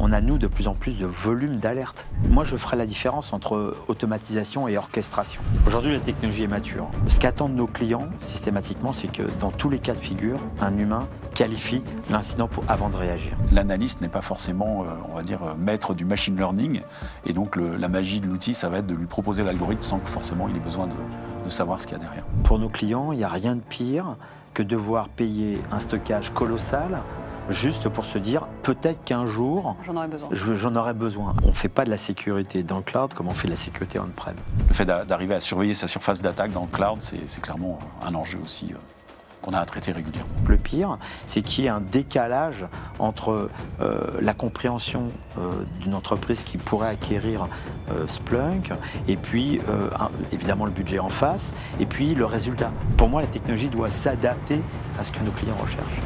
on a, nous, de plus en plus de volume d'alerte. Moi, je ferai la différence entre automatisation et orchestration. Aujourd'hui, la technologie est mature. Ce qu'attendent nos clients, systématiquement, c'est que dans tous les cas de figure, un humain qualifie l'incident avant de réagir. L'analyste n'est pas forcément, on va dire, maître du machine learning. Et donc, la magie de l'outil, ça va être de lui proposer l'algorithme sans que forcément il ait besoin de savoir ce qu'il y a derrière. Pour nos clients, il n'y a rien de pire que devoir payer un stockage colossal juste pour se dire peut-être qu'un jour j'en aurai besoin. On ne fait pas de la sécurité dans le cloud comme on fait de la sécurité on-prem. Le fait d'arriver à surveiller sa surface d'attaque dans le cloud, c'est clairement un enjeu aussi qu'on a à traiter régulièrement. Le pire, c'est qu'il y ait un décalage entre la compréhension d'une entreprise qui pourrait acquérir Splunk et puis évidemment le budget en face et puis le résultat. Pour moi, la technologie doit s'adapter à ce que nos clients recherchent.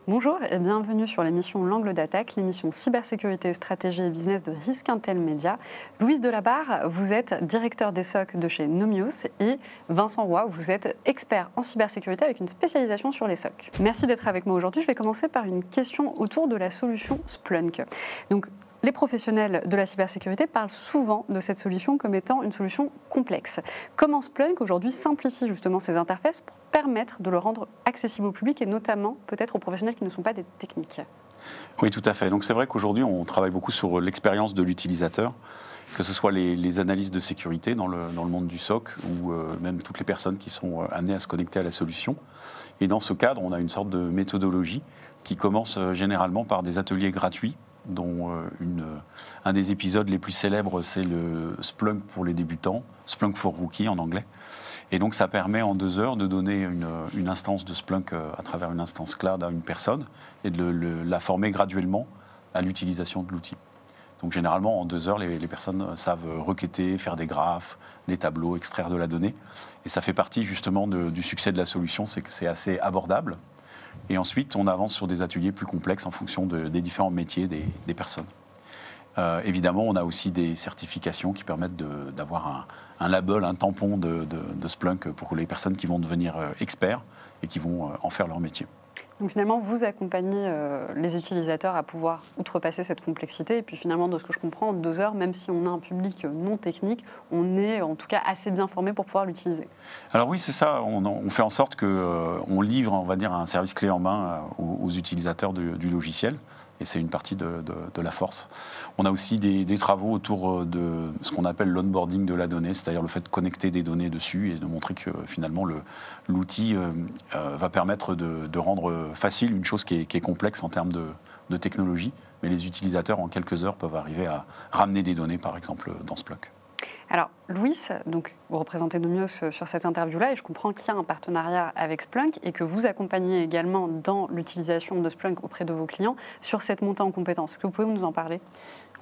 Bonjour et bienvenue sur l'émission L'Angle d'attaque, l'émission cybersécurité, stratégie et business de Risquintel Media. Louise Delabarre, vous êtes directeur des SOC de chez Nomios et Vincent Roy, vous êtes expert en cybersécurité avec une spécialisation sur les SOC. Merci d'être avec moi aujourd'hui. Je vais commencer par une question autour de la solution Splunk. Donc, les professionnels de la cybersécurité parlent souvent de cette solution comme étant une solution complexe. Comment Splunk aujourd'hui simplifie justement ces interfaces pour permettre de le rendre accessible au public et notamment peut-être aux professionnels qui ne sont pas des techniques? Oui, tout à fait. Donc c'est vrai qu'aujourd'hui on travaille beaucoup sur l'expérience de l'utilisateur, que ce soit les analyses de sécurité dans le monde du SOC ou même toutes les personnes qui sont amenées à se connecter à la solution. Et dans ce cadre, on a une sorte de méthodologie qui commence généralement par des ateliers gratuits, dont un des épisodes les plus célèbres, c'est le Splunk pour les débutants, Splunk for Rookie en anglais. Et donc ça permet en 2 heures de donner une instance de Splunk à travers une instance cloud à une personne et de la former graduellement à l'utilisation de l'outil. Donc généralement en 2 heures, les personnes savent requêter, faire des graphes, des tableaux, extraire de la donnée. Et ça fait partie justement du succès de la solution, c'est que c'est assez abordable. Et ensuite, on avance sur des ateliers plus complexes en fonction des différents métiers des personnes. Évidemment, on a aussi des certifications qui permettent d'avoir un label, un tampon de Splunk pour les personnes qui vont devenir experts et qui vont en faire leur métier. Donc finalement, vous accompagnez les utilisateurs à pouvoir outrepasser cette complexité. Et puis finalement, de ce que je comprends, en 2 heures, même si on a un public non technique, on est en tout cas assez bien formé pour pouvoir l'utiliser. Alors oui, c'est ça. On fait en sorte qu'on livre, on va dire, un service clé en main aux utilisateurs du logiciel. Et c'est une partie de la force. On a aussi des travaux autour de ce qu'on appelle l'onboarding de la donnée, c'est-à-dire le fait de connecter des données dessus et de montrer que finalement l'outil va permettre de rendre facile une chose qui est complexe en termes de technologie. Mais les utilisateurs, en quelques heures, peuvent arriver à ramener des données, par exemple, dans Splunk. Alors, Louis, donc, vous représentez Nomios sur cette interview-là et je comprends qu'il y a un partenariat avec Splunk et que vous accompagnez également dans l'utilisation de Splunk auprès de vos clients sur cette montée en compétences. Est-ce que vous pouvez nous en parler ?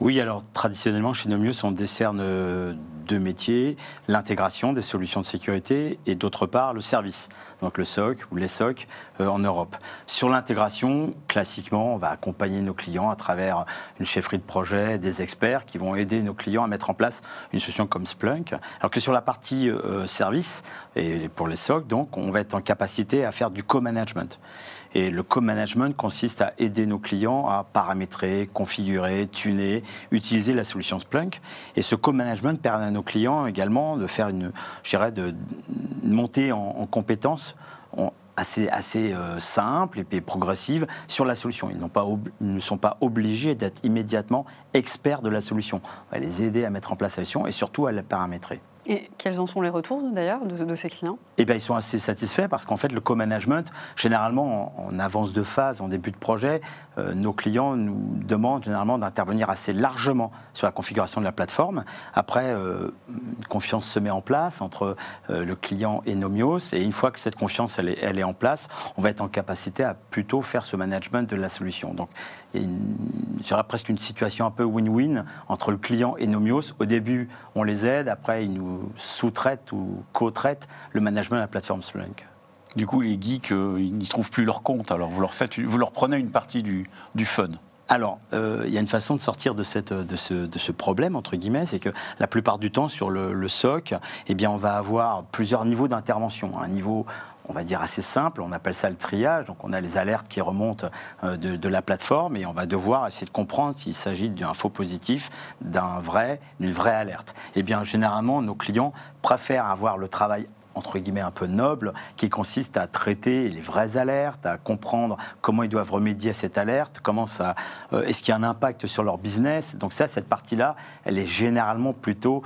Oui, alors traditionnellement chez Nomios, on décerne 2 métiers, l'intégration des solutions de sécurité et d'autre part le service, donc le SOC ou les SOC en Europe. Sur l'intégration, classiquement, on va accompagner nos clients à travers une chefferie de projet, des experts qui vont aider nos clients à mettre en place une solution comme Splunk. Alors que sur la partie service, et pour les SOC, donc, on va être en capacité à faire du co-management. Et le co-management consiste à aider nos clients à paramétrer, configurer, tuner, utiliser la solution Splunk. Et ce co-management permet à nos clients également de faire une montée en compétences assez simple et progressive sur la solution. Ils ne sont pas obligés d'être immédiatement experts de la solution. On va les aider à mettre en place la solution et surtout à la paramétrer. Et quels en sont les retours d'ailleurs de ces clients ? Eh bien, ils sont assez satisfaits parce qu'en fait, le co-management, généralement, en avance de phase, en début de projet, nos clients nous demandent généralement d'intervenir assez largement sur la configuration de la plateforme. Après, une confiance se met en place entre le client et Nomios. Et une fois que cette confiance elle est en place, on va être en capacité à plutôt faire ce management de la solution. Donc, il y aura presque une situation un peu win-win entre le client et Nomios. Au début, on les aide. Après, ils nous sous-traitent ou co-traitent le management de la plateforme Splunk. Du coup, les geeks, ils n'y trouvent plus leur compte. Alors, vous leur prenez une partie du fun. Alors, il y a une façon de sortir de ce problème, entre guillemets, c'est que la plupart du temps, sur le SOC, eh bien, on va avoir plusieurs niveaux d'intervention. Un niveau, on va dire, assez simple, on appelle ça le triage. Donc, on a les alertes qui remontent de la plateforme et on va devoir essayer de comprendre s'il s'agit d'un faux positif, d'une vraie alerte. Eh bien, généralement, nos clients préfèrent avoir le travail entre guillemets un peu noble, qui consiste à traiter les vraies alertes, à comprendre comment ils doivent remédier à cette alerte, est-ce qu'il y a un impact sur leur business. Donc cette partie-là, elle est généralement plutôt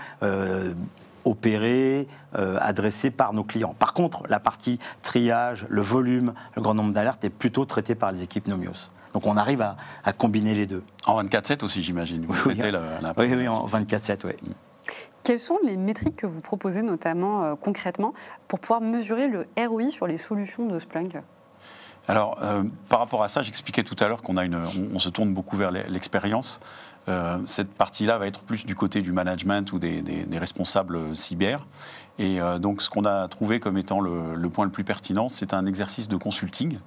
opérée, adressée par nos clients. Par contre, la partie triage, le volume, le grand nombre d'alertes est plutôt traité par les équipes Nomios. Donc on arrive à combiner les deux. En 24/7 aussi, j'imagine. Oui, en 24/7, oui. Quelles sont les métriques que vous proposez notamment concrètement pour pouvoir mesurer le ROI sur les solutions de Splunk ? Alors, par rapport à ça, j'expliquais tout à l'heure on se tourne beaucoup vers l'expérience. Cette partie-là va être plus du côté du management ou des responsables cyber. Et donc, ce qu'on a trouvé comme étant le point le plus pertinent, c'est un exercice de consulting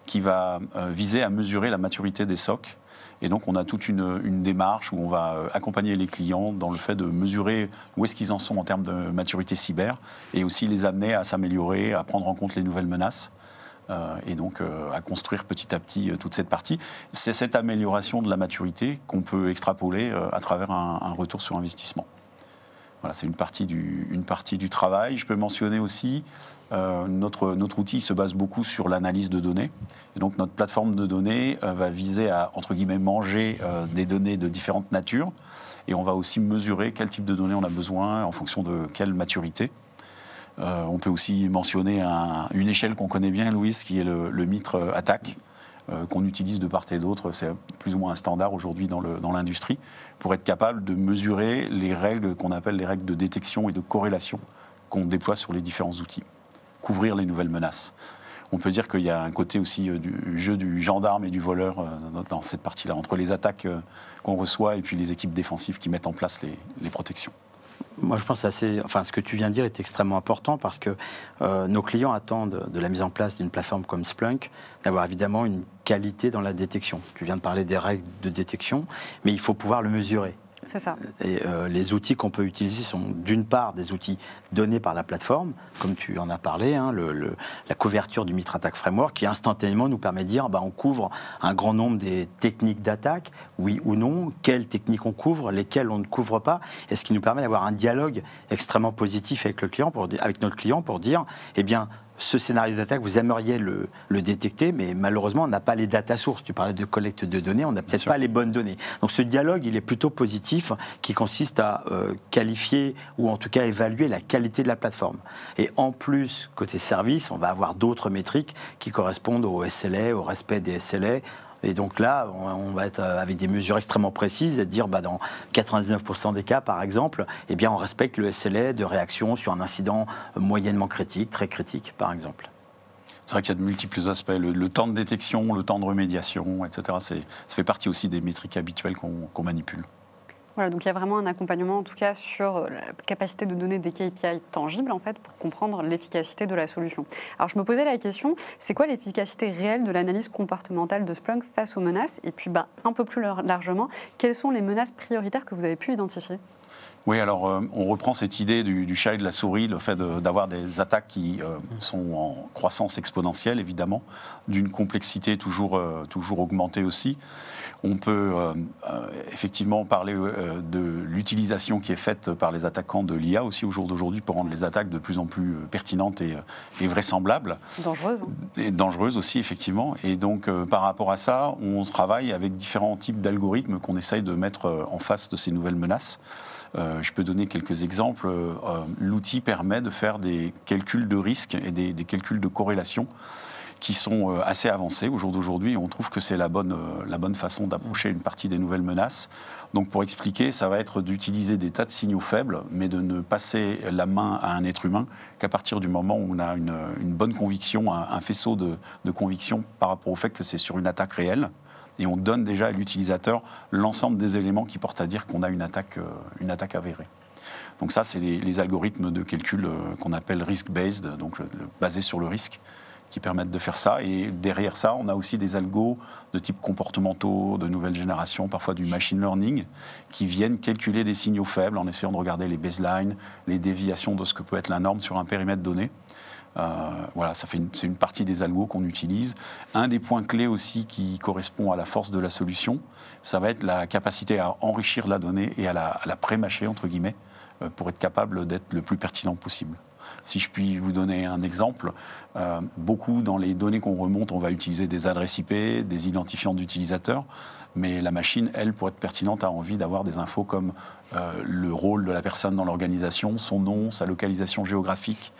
qui va viser à mesurer la maturité des SOC. Et donc, on a toute une démarche où on va accompagner les clients dans le fait de mesurer où est-ce qu'ils en sont en termes de maturité cyber et aussi les amener à s'améliorer, à prendre en compte les nouvelles menaces et donc à construire petit à petit toute cette partie. C'est cette amélioration de la maturité qu'on peut extrapoler à travers un retour sur investissement. Voilà, c'est une partie du travail. Je peux mentionner aussi notre outil se base beaucoup sur l'analyse de données. Et donc notre plateforme de données va viser à, entre guillemets, manger des données de différentes natures. Et on va aussi mesurer quel type de données on a besoin en fonction de quelle maturité. On peut aussi mentionner une échelle qu'on connaît bien, Louise, qui est le MITRE ATT&CK, qu'on utilise de part et d'autre. C'est plus ou moins un standard aujourd'hui dans l'industrie, pour être capable de mesurer les règles qu'on appelle les règles de détection et de corrélation qu'on déploie sur les différents outils. Couvrir les nouvelles menaces. On peut dire qu'il y a un côté aussi du jeu du gendarme et du voleur dans cette partie-là, entre les attaques qu'on reçoit et puis les équipes défensives qui mettent en place les protections. Moi, je pense que ce que tu viens de dire est extrêmement important parce que nos clients attendent de la mise en place d'une plateforme comme Splunk d'avoir évidemment une qualité dans la détection. Tu viens de parler des règles de détection, mais il faut pouvoir le mesurer. C'est ça. Et les outils qu'on peut utiliser sont d'une part des outils donnés par la plateforme, comme tu en as parlé, hein, la couverture du MITRE ATT&CK Framework, qui instantanément nous permet de dire on couvre un grand nombre des techniques d'attaque, oui ou non, quelles techniques on couvre, lesquelles on ne couvre pas, et ce qui nous permet d'avoir un dialogue extrêmement positif avec notre client pour dire, eh bien, ce scénario d'attaque, vous aimeriez le détecter, mais malheureusement, on n'a pas les data sources. Tu parlais de collecte de données, on n'a peut-être pas les bonnes données. Donc ce dialogue, il est plutôt positif, qui consiste à qualifier ou en tout cas évaluer la qualité de la plateforme. Et en plus, côté service, on va avoir d'autres métriques qui correspondent au SLA, au respect des SLA. Et donc là, on va être avec des mesures extrêmement précises et dire dans 99% des cas, par exemple, eh bien, on respecte le SLA de réaction sur un incident moyennement critique, très critique, par exemple. C'est vrai qu'il y a de multiples aspects, le temps de détection, le temps de remédiation, etc. Ça fait partie aussi des métriques habituelles qu'on manipule. Voilà, donc il y a vraiment un accompagnement, en tout cas, sur la capacité de donner des KPI tangibles, en fait, pour comprendre l'efficacité de la solution. Alors, je me posais la question, c'est quoi l'efficacité réelle de l'analyse comportementale de Splunk face aux menaces ? Et puis, un peu plus largement, quelles sont les menaces prioritaires que vous avez pu identifier ? Oui, alors on reprend cette idée du chat et de la souris, le fait d'avoir des attaques qui sont en croissance exponentielle, évidemment, d'une complexité toujours augmentée aussi. On peut effectivement parler de l'utilisation qui est faite par les attaquants de l'IA aussi au jour d'aujourd'hui pour rendre les attaques de plus en plus pertinentes et vraisemblables. Dangereuses. Et dangereuses aussi, effectivement. Et donc, par rapport à ça, on travaille avec différents types d'algorithmes qu'on essaye de mettre en face de ces nouvelles menaces. Je peux donner quelques exemples. L'outil permet de faire des calculs de risque et des calculs de corrélation qui sont assez avancés au jour d'aujourd'hui. On trouve que c'est la bonne façon d'approcher une partie des nouvelles menaces. Donc pour expliquer, ça va être d'utiliser des tas de signaux faibles, mais de ne passer la main à un être humain qu'à partir du moment où on a une bonne conviction, un faisceau de conviction par rapport au fait que c'est sur une attaque réelle. Et on donne déjà à l'utilisateur l'ensemble des éléments qui portent à dire qu'on a une attaque avérée. Donc ça, c'est les algorithmes de calcul qu'on appelle risk-based, donc basés sur le risque, qui permettent de faire ça. Et derrière ça, on a aussi des algos de type comportementaux, de nouvelle génération, parfois du machine learning, qui viennent calculer des signaux faibles en essayant de regarder les baselines, les déviations de ce que peut être la norme sur un périmètre donné. Voilà, c'est une partie des algos qu'on utilise. Un des points clés aussi qui correspond à la force de la solution, ça va être la capacité à enrichir la donnée et à la pré-mâcher, entre guillemets, pour être capable d'être le plus pertinent possible. Si je puis vous donner un exemple, beaucoup dans les données qu'on remonte, on va utiliser des adresses IP, des identifiants d'utilisateurs, mais la machine, elle, pour être pertinente, a envie d'avoir des infos comme le rôle de la personne dans l'organisation, son nom, sa localisation géographique,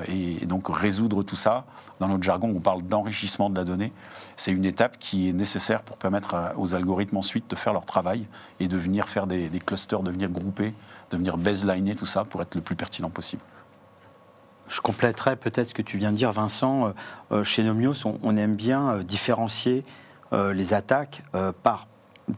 et donc résoudre tout ça. Dans notre jargon, on parle d'enrichissement de la donnée. C'est une étape qui est nécessaire pour permettre aux algorithmes ensuite de faire leur travail et de venir faire des clusters, de venir grouper, de venir baseliner tout ça pour être le plus pertinent possible. Je compléterais peut-être ce que tu viens de dire, Vincent. Chez Nomios, on aime bien différencier les attaques par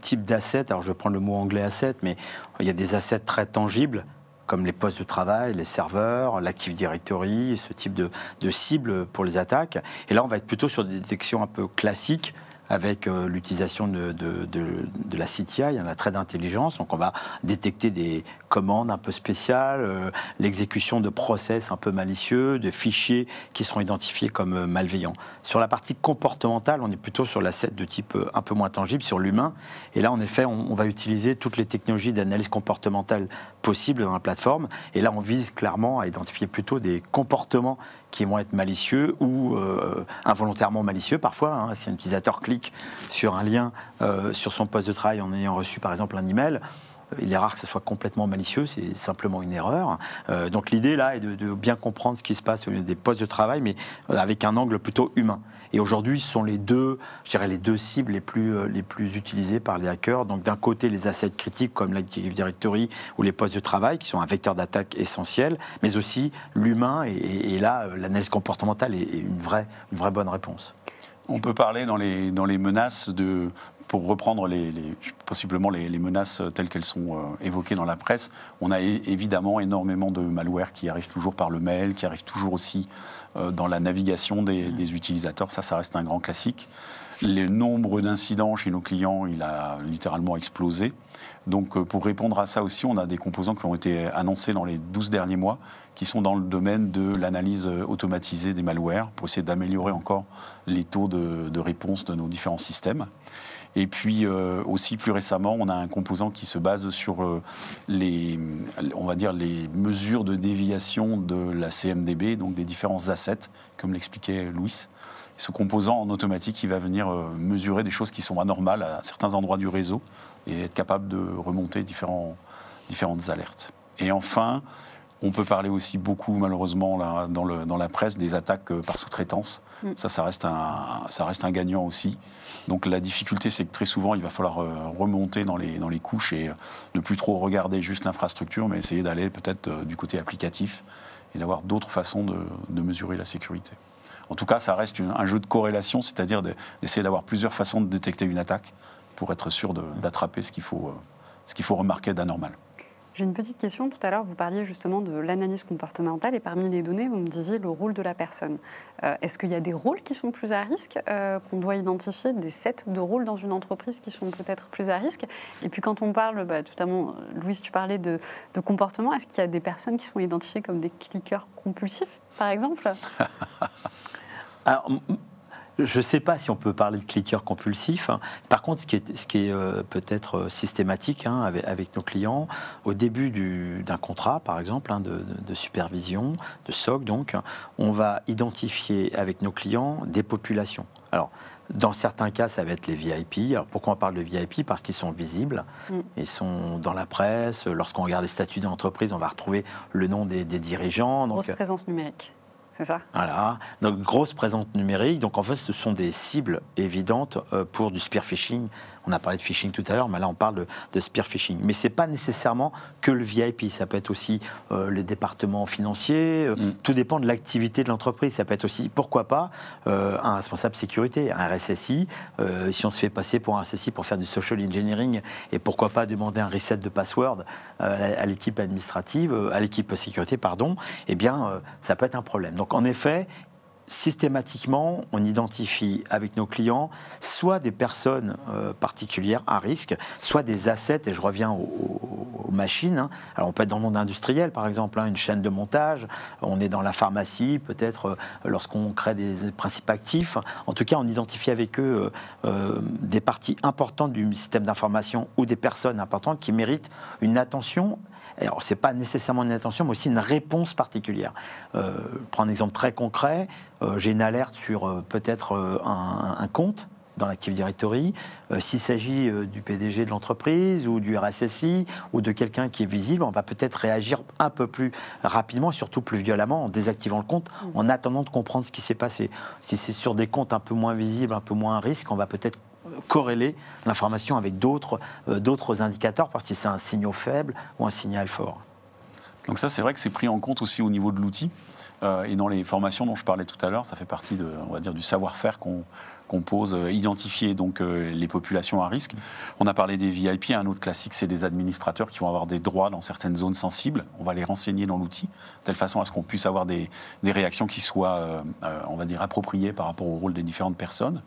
type d'assets. Alors je vais prendre le mot anglais asset, mais il y a des assets très tangibles, comme les postes de travail, les serveurs, l'Active Directory, ce type de cible pour les attaques. Et là, on va être plutôt sur des détections un peu classiques, avec l'utilisation de la CTI, un trait d'intelligence. Donc on va détecter des commandes un peu spéciales, l'exécution de process un peu malicieux, de fichiers qui seront identifiés comme malveillants. Sur la partie comportementale, on est plutôt sur l'asset de type un peu moins tangible, sur l'humain. Et là, en effet, on va utiliser toutes les technologies d'analyse comportementale possibles dans la plateforme. Et là, on vise clairement à identifier plutôt des comportements qui vont être malicieux ou involontairement malicieux parfois. Hein. Si un utilisateur clique sur un lien sur son poste de travail en ayant reçu par exemple un email, il est rare que ce soit complètement malicieux, c'est simplement une erreur. Donc l'idée là est de bien comprendre ce qui se passe au niveau des postes de travail, mais avec un angle plutôt humain. Et aujourd'hui, ce sont les deux cibles les plus utilisées par les hackers. Donc d'un côté, les assets critiques comme l'Active Directory ou les postes de travail, qui sont un vecteur d'attaque essentiel, mais aussi l'humain. Et là, l'analyse comportementale est une vraie bonne réponse. On peut parler dans les menaces pour reprendre possiblement les menaces telles qu'elles sont évoquées dans la presse, on a évidemment énormément de malware qui arrive toujours par le mail, qui arrive toujours aussi dans la navigation des utilisateurs. Ça reste un grand classique. Le nombre d'incidents chez nos clients, il a littéralement explosé. Donc pour répondre à ça aussi, on a des composants qui ont été annoncés dans les 12 derniers mois, qui sont dans le domaine de l'analyse automatisée des malwares, pour essayer d'améliorer encore les taux de réponse de nos différents systèmes. Et puis aussi plus récemment, on a un composant qui se base sur les mesures de déviation de la CMDB, donc des différents assets, comme l'expliquait Louis. Ce composant en automatique, il va venir mesurer des choses qui sont anormales à certains endroits du réseau et être capable de remonter différentes alertes. Et enfin, on peut parler aussi beaucoup, malheureusement, là, dans la presse, des attaques par sous-traitance. Ça reste un gagnant aussi. Donc la difficulté, c'est que très souvent, il va falloir remonter dans les couches et ne plus trop regarder juste l'infrastructure, mais essayer d'aller peut-être du côté applicatif et d'avoir d'autres façons de mesurer la sécurité. En tout cas, ça reste un jeu de corrélation, c'est-à-dire d'essayer d'avoir plusieurs façons de détecter une attaque pour être sûr d'attraper ce qu'il faut remarquer d'anormal. J'ai une petite question. Tout à l'heure, vous parliez justement de l'analyse comportementale et parmi les données, vous me disiez le rôle de la personne. Est-ce qu'il y a des rôles qui sont plus à risque, qu'on doit identifier, des sets de rôles dans une entreprise qui sont peut-être plus à risque? Et puis quand on parle, notamment, Louise, tu parlais de comportement, est-ce qu'il y a des personnes qui sont identifiées comme des cliqueurs compulsifs, par exemple? Alors, je ne sais pas si on peut parler de cliqueurs compulsifs. Par contre, ce qui est peut-être systématique avec nos clients, au début d'un contrat, par exemple, de supervision, de SOC, donc, on va identifier avec nos clients des populations. Alors, dans certains cas, ça va être les VIP. Alors, pourquoi on parle de VIP? Parce qu'ils sont visibles, ils sont dans la presse. Lorsqu'on regarde les statuts d'entreprise, on va retrouver le nom des dirigeants. Donc, grosse présence numérique. C'est ça. Voilà, donc grosse présence numérique. Donc en fait, ce sont des cibles évidentes pour du spear phishing. On a parlé de phishing tout à l'heure, mais là on parle de spear phishing. Mais c'est pas nécessairement que le VIP. Ça peut être aussi les départements financiers. Tout dépend de l'activité de l'entreprise. Ça peut être aussi, pourquoi pas, un responsable sécurité, un RSSI. Si on se fait passer pour un RSSI pour faire du social engineering, et pourquoi pas demander un reset de password à l'équipe administrative, à l'équipe sécurité, pardon. Eh bien, ça peut être un problème. Donc en effet, systématiquement, on identifie avec nos clients soit des personnes particulières à risque, soit des assets, et je reviens aux machines. Hein. Alors on peut être dans le monde industriel, par exemple, hein, une chaîne de montage, on est dans la pharmacie, peut-être lorsqu'on crée des principes actifs. En tout cas, on identifie avec eux des parties importantes du système d'information ou des personnes importantes qui méritent une attention. Alors, ce n'est pas nécessairement une attention, mais aussi une réponse particulière. Je prends un exemple très concret. J'ai une alerte sur peut-être un compte dans l'Active Directory. S'il s'agit du PDG de l'entreprise ou du RSSI ou de quelqu'un qui est visible, on va peut-être réagir un peu plus rapidement, surtout plus violemment, en désactivant le compte, en attendant de comprendre ce qui s'est passé. Si c'est sur des comptes un peu moins visibles, un peu moins à risque, on va peut-être corréler l'information avec d'autres indicateurs, parce que c'est un signal faible ou un signal fort. Donc ça, c'est vrai que c'est pris en compte aussi au niveau de l'outil. Et dans les formations dont je parlais tout à l'heure, ça fait partie on va dire, du savoir-faire qu'on pose, identifier donc les populations à risque. On a parlé des VIP, un autre classique, c'est des administrateurs qui vont avoir des droits dans certaines zones sensibles. On va les renseigner dans l'outil, de telle façon à ce qu'on puisse avoir des réactions qui soient, on va dire, appropriées par rapport au rôle des différentes personnes.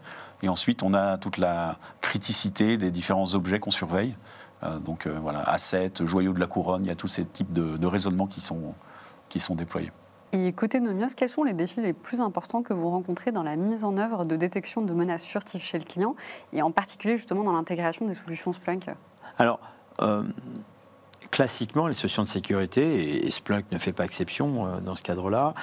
Et ensuite, on a toute la criticité des différents objets qu'on surveille. Donc voilà, assets, joyaux de la couronne, il y a tous ces types de raisonnements qui sont déployés. Et côté Nomios, quels sont les défis les plus importants que vous rencontrez dans la mise en œuvre de détection de menaces furtives chez le client, et en particulier justement dans l'intégration des solutions Splunk? Alors, classiquement, les solutions de sécurité, et Splunk ne fait pas exception dans ce cadre-là,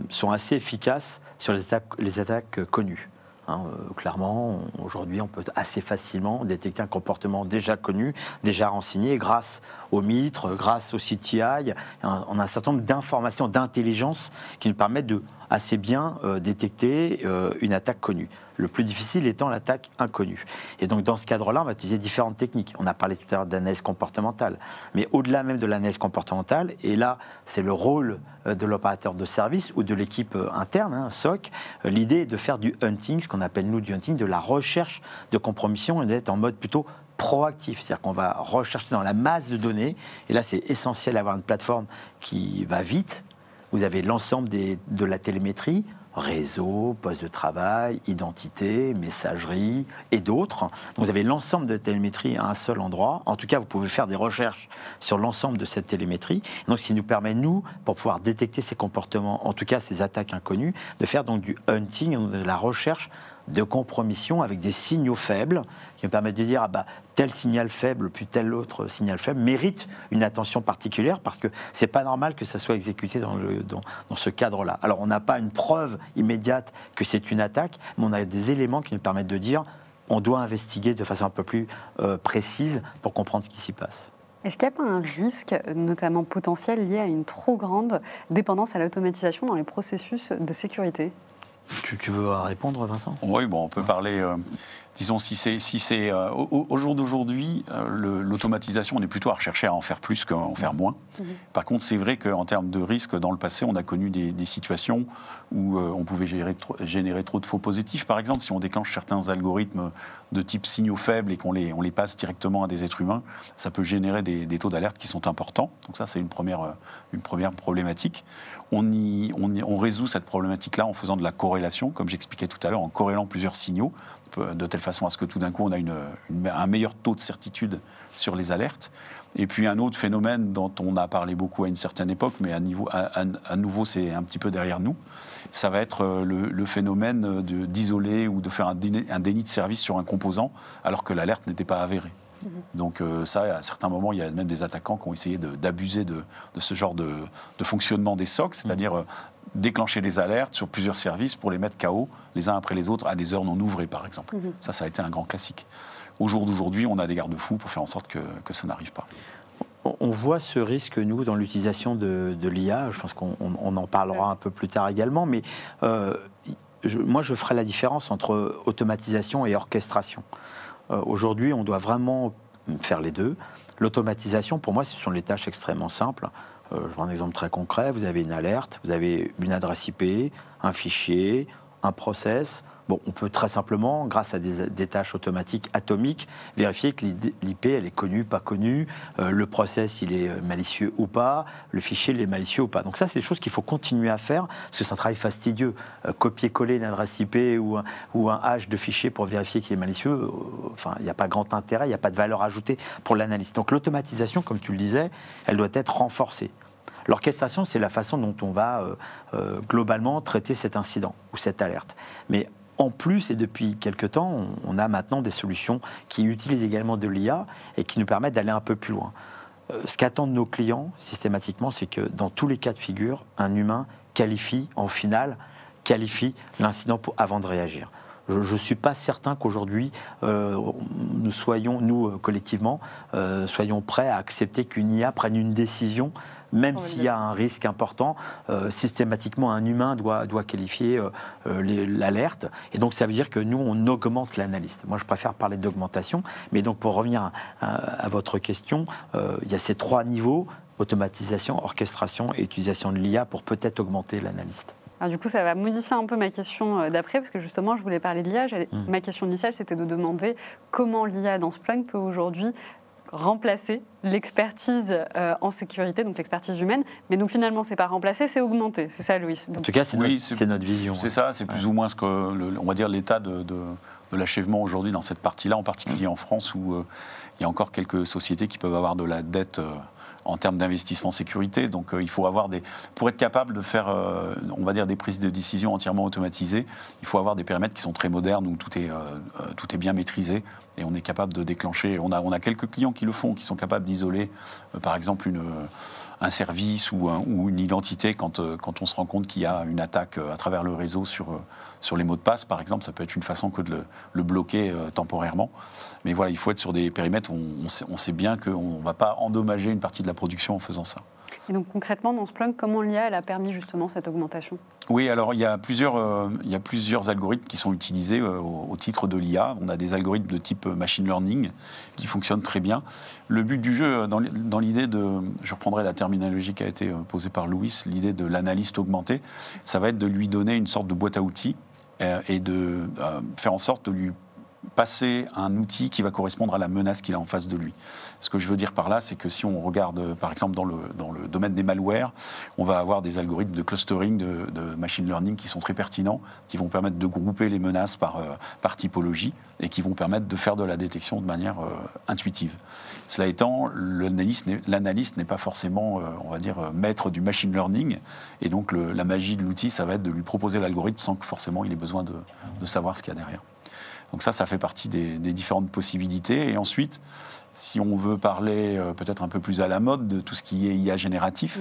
sont assez efficaces sur les attaques connues. Hein, clairement, aujourd'hui, on peut assez facilement détecter un comportement déjà connu, déjà renseigné, grâce au MITRE, grâce au CTI. On a un certain nombre d'informations, d'intelligence qui nous permettent de assez bien détecter une attaque connue. Le plus difficile étant l'attaque inconnue. Et donc, dans ce cadre-là, on va utiliser différentes techniques. On a parlé tout à l'heure d'analyse comportementale. Mais au-delà même de l'analyse comportementale, et là, c'est le rôle de l'opérateur de service ou de l'équipe interne, hein, SOC, l'idée est de faire du hunting, ce qu'on appelle, nous, du hunting, de la recherche de compromission, et d'être en mode plutôt proactif, c'est-à-dire qu'on va rechercher dans la masse de données. Et là, c'est essentiel d'avoir une plateforme qui va vite. Vous avez l'ensemble de la télémétrie, réseau, poste de travail, identité, messagerie et d'autres. Vous avez l'ensemble de la télémétrie à un seul endroit. En tout cas, vous pouvez faire des recherches sur l'ensemble de cette télémétrie. Donc, ce qui nous permet, nous, pour pouvoir détecter ces comportements, en tout cas ces attaques inconnues, de faire donc du hunting, de la recherche de compromission avec des signaux faibles qui me permettent de dire ah bah, tel signal faible puis tel autre signal faible mérite une attention particulière parce que c'est pas normal que ça soit exécuté dans ce cadre-là. Alors on n'a pas une preuve immédiate que c'est une attaque, mais on a des éléments qui nous permettent de dire on doit investiguer de façon un peu plus précise pour comprendre ce qui s'y passe. Est-ce qu'il n'y a pas un risque, notamment potentiel, lié à une trop grande dépendance à l'automatisation dans les processus de sécurité ? Tu veux répondre, Vincent ? Oui, bon, on peut parler. Disons, si c'est au jour d'aujourd'hui, l'automatisation, on est plutôt à rechercher à en faire plus qu'à en faire moins. Par contre, c'est vrai qu'en termes de risque, dans le passé, on a connu des situations où on pouvait générer trop de faux positifs. Par exemple, si on déclenche certains algorithmes de type signaux faibles et qu'on les passe directement à des êtres humains, ça peut générer des taux d'alerte qui sont importants. Donc ça, c'est une première problématique. On résout cette problématique-là en faisant de la corrélation, comme j'expliquais tout à l'heure, en corrélant plusieurs signaux, de telle façon à ce que tout d'un coup, on a un meilleur taux de certitude sur les alertes. Et puis un autre phénomène dont on a parlé beaucoup à une certaine époque, mais à nouveau, c'est un petit peu derrière nous, ça va être le phénomène d'isoler ou de faire un déni de service sur un composant, alors que l'alerte n'était pas avérée. Donc ça, à certains moments, il y a même des attaquants qui ont essayé d'abuser de ce genre de fonctionnement des SOC, c'est-à-dire déclencher des alertes sur plusieurs services pour les mettre KO les uns après les autres à des heures non ouvrées, par exemple. Ça a été un grand classique. Au jour d'aujourd'hui, on a des garde-fous pour faire en sorte que ça n'arrive pas. On voit ce risque, nous, dans l'utilisation de l'IA. Je pense qu'on en parlera un peu plus tard également, mais moi, je ferai la différence entre automatisation et orchestration. Aujourd'hui, on doit vraiment faire les deux. L'automatisation, pour moi, ce sont les tâches extrêmement simples. Je prends un exemple très concret. Vous avez une alerte, vous avez une adresse IP, un fichier, un process. Bon, on peut très simplement, grâce à des tâches automatiques atomiques, vérifier que l'IP, elle est connue, pas connue, le process, il est malicieux ou pas, le fichier, il est malicieux ou pas. Donc ça, c'est des choses qu'il faut continuer à faire, parce que c'est un travail fastidieux. Copier-coller une adresse IP ou un hash de fichier pour vérifier qu'il est malicieux, enfin, il n'y a pas grand intérêt, il n'y a pas de valeur ajoutée pour l'analyste. Donc l'automatisation, comme tu le disais, elle doit être renforcée. L'orchestration, c'est la façon dont on va globalement traiter cet incident ou cette alerte. Mais en plus, et depuis quelque temps, on a maintenant des solutions qui utilisent également de l'IA et qui nous permettent d'aller un peu plus loin. Ce qu'attendent nos clients, systématiquement, c'est que dans tous les cas de figure, un humain qualifie l'incident avant de réagir. Je ne suis pas certain qu'aujourd'hui, nous collectivement, soyons prêts à accepter qu'une IA prenne une décision, même s'il y a un risque important. Systématiquement, un humain doit qualifier l'alerte. Et donc, ça veut dire que nous, on augmente l'analyste. Moi, je préfère parler d'augmentation. Mais donc, pour revenir à votre question, il y a ces 3 niveaux, automatisation, orchestration et utilisation de l'IA pour peut-être augmenter l'analyste. Alors, du coup, ça va modifier un peu ma question d'après, parce que justement, je voulais parler de l'IA. Ma question initiale, c'était de demander comment l'IA dans Splunk peut aujourd'hui remplacer l'expertise en sécurité, donc l'expertise humaine. Mais donc finalement, c'est pas remplacer, c'est augmenter. C'est ça, Louis. Donc, en tout cas, c'est notre vision. C'est ça, c'est plus ou moins ce que, on va dire, l'état de l'achèvement aujourd'hui dans cette partie-là, en particulier en France, où il y a encore quelques sociétés qui peuvent avoir de la dette en termes d'investissement sécurité. Donc il faut avoir pour être capable de faire, on va dire, des prises de décision entièrement automatisées, il faut avoir des périmètres qui sont très modernes, où tout est bien maîtrisé, et on est capable de déclencher. On a quelques clients qui le font, qui sont capables d'isoler, par exemple, un service ou une identité quand on se rend compte qu'il y a une attaque à travers le réseau sur les mots de passe, par exemple. Ça peut être une façon que de le bloquer temporairement. Mais voilà, il faut être sur des périmètres où on sait bien qu'on ne va pas endommager une partie de la production en faisant ça. Et donc concrètement, dans Splunk, comment l'IA a permis justement cette augmentation ? Oui, alors il y a plusieurs algorithmes qui sont utilisés au titre de l'IA. On a des algorithmes de type machine learning qui fonctionnent très bien. Le but du jeu, dans l'idée je reprendrai la terminologie qui a été posée par Louis, l'idée de l'analyste augmenté, ça va être de lui donner une sorte de boîte à outils et de faire en sorte de lui passer un outil qui va correspondre à la menace qu'il a en face de lui. Ce que je veux dire par là, c'est que si on regarde, par exemple, dans le domaine des malwares, on va avoir des algorithmes de clustering, de machine learning qui sont très pertinents, qui vont permettre de grouper les menaces par typologie et qui vont permettre de faire de la détection de manière intuitive. Cela étant, l'analyste n'est pas forcément, on va dire, maître du machine learning, et donc la magie de l'outil, ça va être de lui proposer l'algorithme sans que forcément il ait besoin de savoir ce qu'il y a derrière. Donc ça fait partie des différentes possibilités. Et ensuite, si on veut parler peut-être un peu plus à la mode de tout ce qui est IA génératif,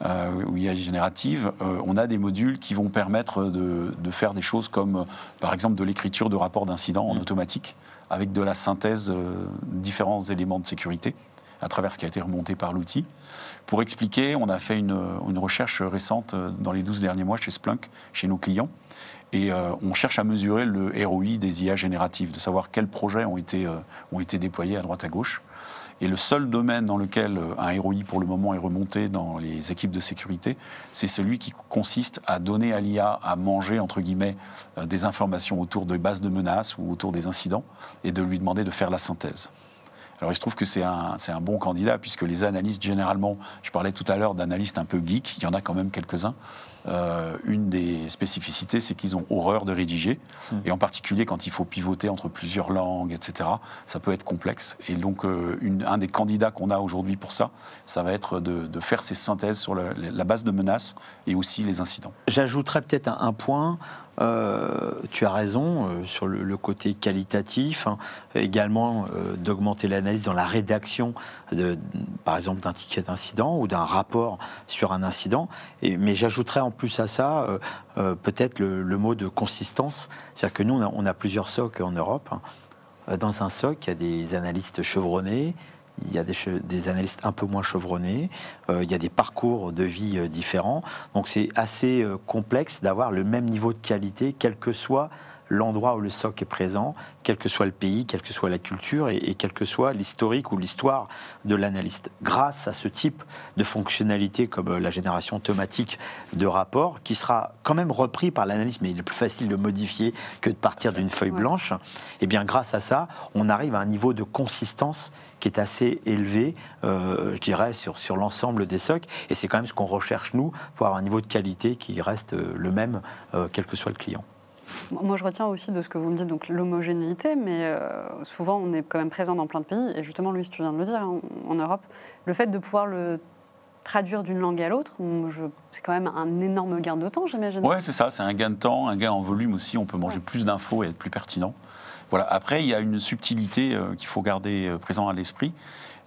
ou IA générative, on a des modules qui vont permettre de faire des choses comme, par exemple, de l'écriture de rapports d'incidents en automatique, avec de la synthèse de différents éléments de sécurité, à travers ce qui a été remonté par l'outil. Pour expliquer, on a fait une recherche récente dans les 12 derniers mois chez Splunk, chez nos clients, et on cherche à mesurer le ROI des IA génératives, de savoir quels projets ont été déployés à droite à gauche. Et le seul domaine dans lequel un ROI pour le moment est remonté dans les équipes de sécurité, c'est celui qui consiste à donner à l'IA à manger, entre guillemets, des informations autour de bases de menaces ou autour des incidents, et de lui demander de faire la synthèse. Alors il se trouve que c'est un bon candidat, puisque les analystes, généralement, je parlais tout à l'heure d'analystes un peu geeks, il y en a quand même quelques-uns. Une des spécificités, c'est qu'ils ont horreur de rédiger, et en particulier quand il faut pivoter entre plusieurs langues, etc., ça peut être complexe. Et donc un des candidats qu'on a aujourd'hui pour ça va être de faire ces synthèses sur la base de menaces et aussi les incidents. J'ajouterais peut-être un point. Tu as raison sur le côté qualitatif, également d'augmenter l'analyse dans la rédaction, par exemple, d'un ticket d'incident ou d'un rapport sur un incident. Mais j'ajouterais en plus à ça peut-être le mot de consistance. C'est-à-dire que nous, on a plusieurs SOC en Europe. Dans un SOC, il y a des analystes chevronnés, il y a des analystes un peu moins chevronnés, il y a des parcours de vie différents. Donc c'est assez complexe d'avoir le même niveau de qualité, quel que soit l'endroit où le SOC est présent, quel que soit le pays, quelle que soit la culture et quel que soit l'historique ou l'histoire de l'analyste. Grâce à ce type de fonctionnalité comme la génération automatique de rapports, qui sera quand même repris par l'analyste, mais il est plus facile de modifier que de partir d'une feuille blanche, et bien grâce à ça, on arrive à un niveau de consistance qui est assez élevé, je dirais, sur l'ensemble des SOC. Et c'est quand même ce qu'on recherche, nous, pour avoir un niveau de qualité qui reste le même, quel que soit le client. Moi, je retiens aussi de ce que vous me dites, donc l'homogénéité, mais souvent, on est quand même présent dans plein de pays. Et justement, Louis, tu viens de le dire, hein, en Europe, le fait de pouvoir le traduire d'une langue à l'autre, c'est quand même un énorme gain de temps, j'imagine. Oui, c'est ça, c'est un gain de temps, un gain en volume aussi. On peut manger plus d'infos et être plus pertinent. Voilà. Après, il y a une subtilité qu'il faut garder présent à l'esprit.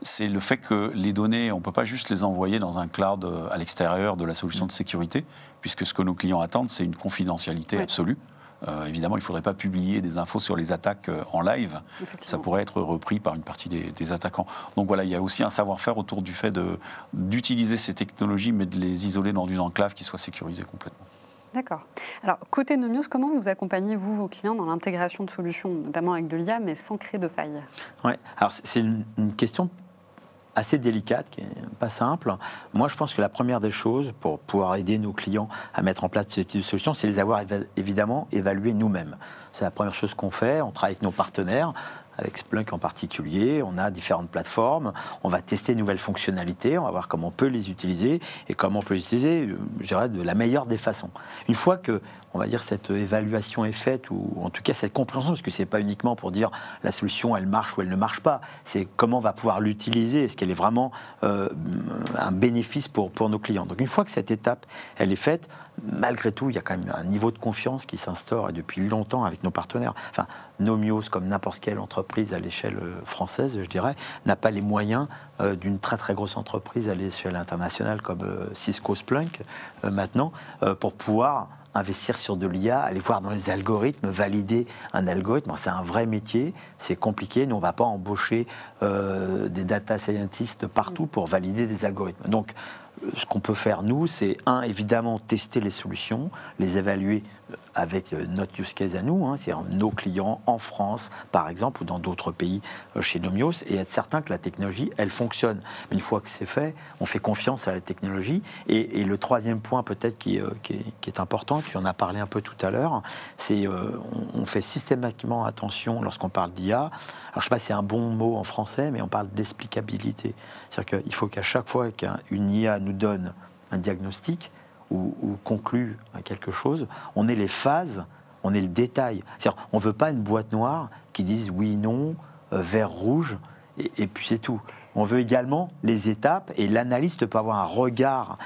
C'est le fait que les données, on ne peut pas juste les envoyer dans un cloud à l'extérieur de la solution de sécurité, puisque ce que nos clients attendent, c'est une confidentialité absolue. Évidemment, il ne faudrait pas publier des infos sur les attaques en live. Ça pourrait être repris par une partie des attaquants. Donc voilà, il y a aussi un savoir-faire autour du fait d'utiliser ces technologies, mais de les isoler dans une enclave qui soit sécurisée complètement. D'accord. Alors, côté Nomios, comment vous accompagnez, vous, vos clients dans l'intégration de solutions, notamment avec de l'IA, mais sans créer de failles? Ouais. Alors, c'est une question assez délicate, qui n'est pas simple. Moi, je pense que la première des choses, pour pouvoir aider nos clients à mettre en place ce type de solutions, c'est les avoir évidemment évaluées nous-mêmes. C'est la première chose qu'on fait. On travaille avec nos partenaires, avec Splunk en particulier. On a différentes plateformes. On va tester de nouvelles fonctionnalités. On va voir comment on peut les utiliser et comment on peut les utiliser, je dirais, de la meilleure des façons. Une fois que, on va dire, cette évaluation est faite, ou en tout cas cette compréhension, parce que ce n'est pas uniquement pour dire la solution, elle marche ou elle ne marche pas. C'est comment on va pouvoir l'utiliser. Est-ce qu'elle est vraiment un bénéfice pour nos clients. Donc une fois que cette étape, elle est faite, malgré tout, il y a quand même un niveau de confiance qui s'instaure et depuis longtemps avec nos partenaires. Enfin, Nomios, comme n'importe quelle entreprise à l'échelle française, je dirais, n'a pas les moyens d'une très très grosse entreprise à l'échelle internationale comme Cisco Splunk maintenant, pour pouvoir investir sur de l'IA, aller voir dans les algorithmes, valider un algorithme. C'est un vrai métier, c'est compliqué. Nous, on ne va pas embaucher des data scientists partout pour valider des algorithmes. Donc, ce qu'on peut faire, nous, c'est, évidemment, tester les solutions, les évaluer avec notre use case à nous, c'est-à-dire nos clients en France, par exemple, ou dans d'autres pays chez Nomios, et être certain que la technologie, elle fonctionne. Une fois que c'est fait, on fait confiance à la technologie. Et le troisième point, peut-être, qui est important, tu en as parlé un peu tout à l'heure, c'est on fait systématiquement attention lorsqu'on parle d'IA. Alors, je ne sais pas si c'est un bon mot en français, mais on parle d'explicabilité. C'est-à-dire qu'il faut qu'à chaque fois qu'une IA nous donne un diagnostic, ou conclut à quelque chose, on ait les phases, on ait le détail. C'est-à-dire, on ne veut pas une boîte noire qui dise oui, non, vert, rouge, et puis c'est tout. On veut également les étapes, et l'analyste peut avoir un regard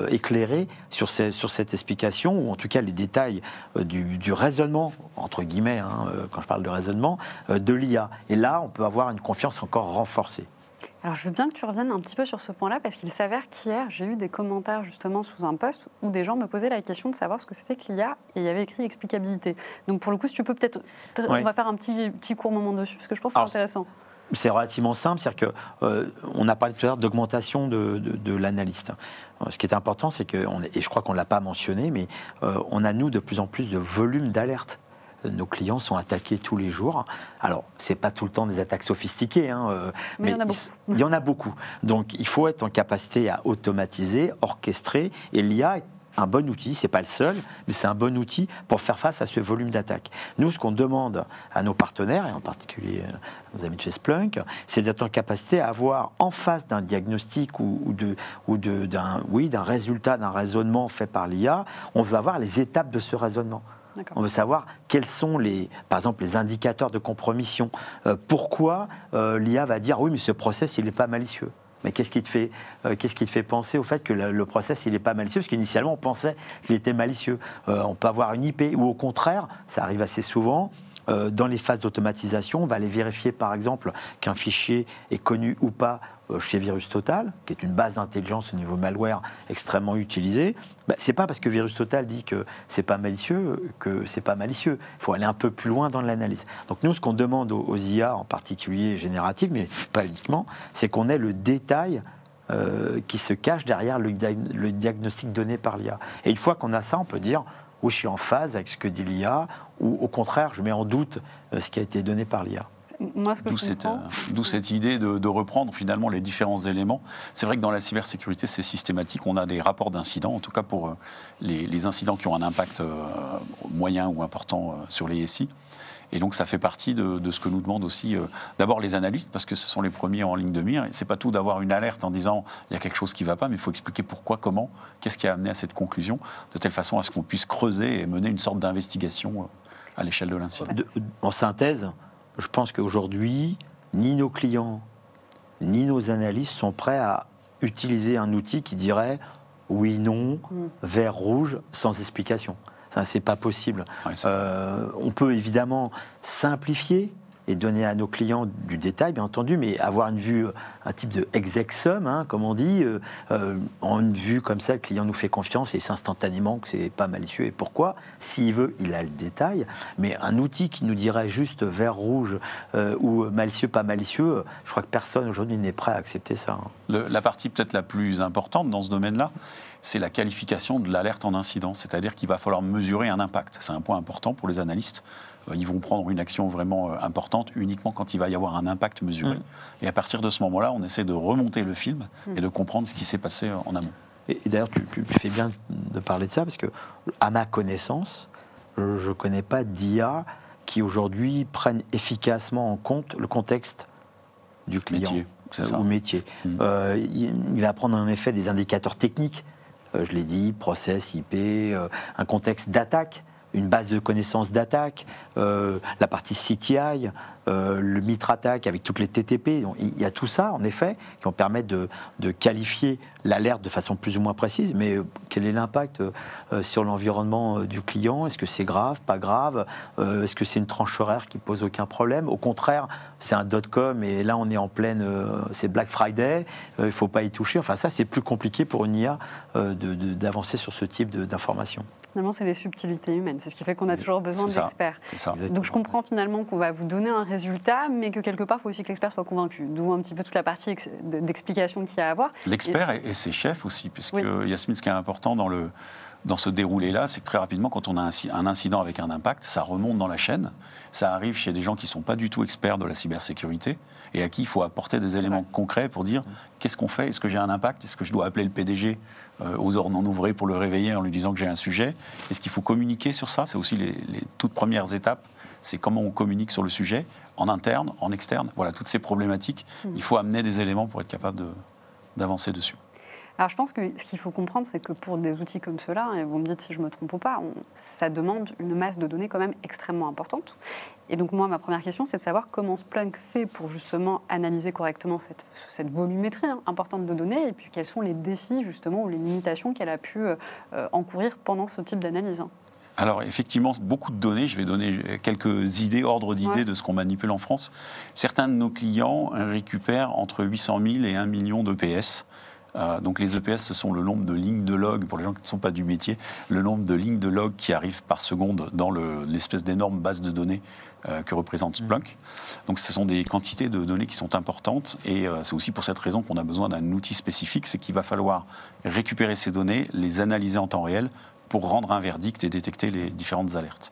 éclairé sur cette explication, ou en tout cas les détails du raisonnement, entre guillemets, quand je parle de raisonnement, de l'IA. Et là, on peut avoir une confiance encore renforcée. Alors, je veux bien que tu reviennes un petit peu sur ce point-là, parce qu'il s'avère qu'hier, j'ai eu des commentaires justement sous un post où des gens me posaient la question de savoir ce que c'était que l'IA, et il y avait écrit explicabilité. Donc, pour le coup, si tu peux peut-être... On va faire un petit court moment dessus, parce que je pense que c'est intéressant. C'est relativement simple, c'est-à-dire qu'on a parlé tout à l'heure d'augmentation de l'analyste. Ce qui est important, c'est que, et je crois qu'on ne l'a pas mentionné, mais on a, nous, de plus en plus de volume d'alerte. Nos clients sont attaqués tous les jours. Alors, ce n'est pas tout le temps des attaques sophistiquées, mais il y en a beaucoup. Donc, il faut être en capacité à automatiser, orchestrer, et l'IA est un bon outil, ce n'est pas le seul, mais c'est un bon outil pour faire face à ce volume d'attaques. Nous, ce qu'on demande à nos partenaires, et en particulier à nos amis de chez Splunk, c'est d'être en capacité à avoir en face d'un diagnostic ou d'un résultat, d'un raisonnement fait par l'IA, on veut avoir les étapes de ce raisonnement. On veut savoir quels sont, par exemple, les indicateurs de compromission. Pourquoi l'IA va dire « oui, mais ce process, il n'est pas malicieux ». Mais qu'est-ce qui te fait penser au fait que le process, il n'est pas malicieux? Parce qu'initialement, on pensait qu'il était malicieux. On peut avoir une IP, ou au contraire, ça arrive assez souvent, dans les phases d'automatisation, on va aller vérifier, par exemple, qu'un fichier est connu ou pas chez VirusTotal, qui est une base d'intelligence au niveau malware extrêmement utilisée. C'est pas parce que VirusTotal dit que c'est pas malicieux que c'est pas malicieux. Il faut aller un peu plus loin dans l'analyse. Donc nous, ce qu'on demande aux IA, en particulier génératives, mais pas uniquement, c'est qu'on ait le détail qui se cache derrière le diagnostic donné par l'IA. Et une fois qu'on a ça, on peut dire où je suis en phase avec ce que dit l'IA, ou au contraire, je mets en doute ce qui a été donné par l'IA. Moi, ce que D'où cette idée de reprendre finalement les différents éléments. C'est vrai que dans la cybersécurité, c'est systématique. On a des rapports d'incidents, en tout cas pour les incidents qui ont un impact moyen ou important sur les SI. Et donc ça fait partie de ce que nous demandent aussi d'abord les analystes, parce que ce sont les premiers en ligne de mire. Et c'est pas tout d'avoir une alerte en disant il y a quelque chose qui ne va pas, mais il faut expliquer pourquoi, comment, qu'est-ce qui a amené à cette conclusion, de telle façon à ce qu'on puisse creuser et mener une sorte d'investigation à l'échelle de l'incident. En synthèse, je pense qu'aujourd'hui, ni nos clients, ni nos analystes sont prêts à utiliser un outil qui dirait oui, non, vert, rouge, sans explication. Ça, c'est pas possible. Ouais, on peut évidemment simplifier et donner à nos clients du détail, bien entendu, mais avoir une vue, un type de exec sum, comme on dit, en une vue comme ça, le client nous fait confiance et c'est instantanément que c'est pas malicieux. Et pourquoi ? S'il veut, il a le détail, mais un outil qui nous dirait juste vert, rouge ou malicieux, pas malicieux, je crois que personne aujourd'hui n'est prêt à accepter ça. La partie peut-être la plus importante dans ce domaine-là, c'est la qualification de l'alerte en incident, c'est-à-dire qu'il va falloir mesurer un impact. C'est un point important pour les analystes. Ils vont prendre une action vraiment importante uniquement quand il va y avoir un impact mesuré. Et à partir de ce moment-là, on essaie de remonter le film et de comprendre ce qui s'est passé en amont. Et d'ailleurs, tu fais bien de parler de ça, parce que, à ma connaissance, je ne connais pas d'IA qui aujourd'hui prenne efficacement en compte le contexte du client. Métier, c'est ça. Ou métier. Il va prendre en effet des indicateurs techniques, je l'ai dit, process, IP, un contexte d'attaque, une base de connaissances d'attaque, la partie CTI, le MITRE attaque avec toutes les TTP. Donc, il y a tout ça, en effet, qui vont permettre de qualifier l'alerte de façon plus ou moins précise. Mais quel est l'impact sur l'environnement du client ? Est-ce que c'est grave, pas grave ? Est-ce que c'est une tranche horaire qui pose aucun problème ? Au contraire, c'est un .com et là, on est en pleine... c'est Black Friday, il ne faut pas y toucher. Enfin, ça, c'est plus compliqué pour une IA d'avancer sur ce type d'informations. Finalement, c'est les subtilités humaines. C'est ce qui fait qu'on a toujours besoin d'experts. Donc, je comprends finalement qu'on va vous donner un résultat, mais que quelque part, il faut aussi que l'expert soit convaincu. D'où un petit peu toute la partie d'explication qu'il y a à avoir. L'expert et ses chefs aussi, puisque Yasmine, ce qui est important dans ce déroulé-là, c'est que très rapidement, quand on a un incident avec un impact, ça remonte dans la chaîne, ça arrive chez des gens qui ne sont pas du tout experts de la cybersécurité et à qui il faut apporter des éléments concrets pour dire qu'est-ce qu'on fait ? Est-ce que j'ai un impact ? Est-ce que je dois appeler le PDG aux heures non ouvrées pour le réveiller en lui disant que j'ai un sujet ? Est-ce qu'il faut communiquer sur ça ? C'est aussi les toutes premières étapes. C'est comment on communique sur le sujet, en interne, en externe. Voilà, toutes ces problématiques, il faut amener des éléments pour être capable d'avancer dessus. Alors je pense que ce qu'il faut comprendre, c'est que pour des outils comme ceux-là, et vous me dites si je me trompe ou pas, ça demande une masse de données quand même extrêmement importante. Et donc moi, ma première question, c'est de savoir comment Splunk fait pour justement analyser correctement cette volumétrie importante de données, et puis quels sont les défis justement ou les limitations qu'elle a pu encourir pendant ce type d'analyse. Alors effectivement, beaucoup de données, je vais donner quelques idées, ordres d'idées de ce qu'on manipule en France. Certains de nos clients récupèrent entre 800 000 et 1 million d'EPS. Donc les EPS, ce sont le nombre de lignes de log, pour les gens qui ne sont pas du métier, le nombre de lignes de log qui arrivent par seconde dans l'espèce d'énorme base de données que représente Splunk. Donc ce sont des quantités de données qui sont importantes et c'est aussi pour cette raison qu'on a besoin d'un outil spécifique, c'est qu'il va falloir récupérer ces données, les analyser en temps réel pour rendre un verdict et détecter les différentes alertes.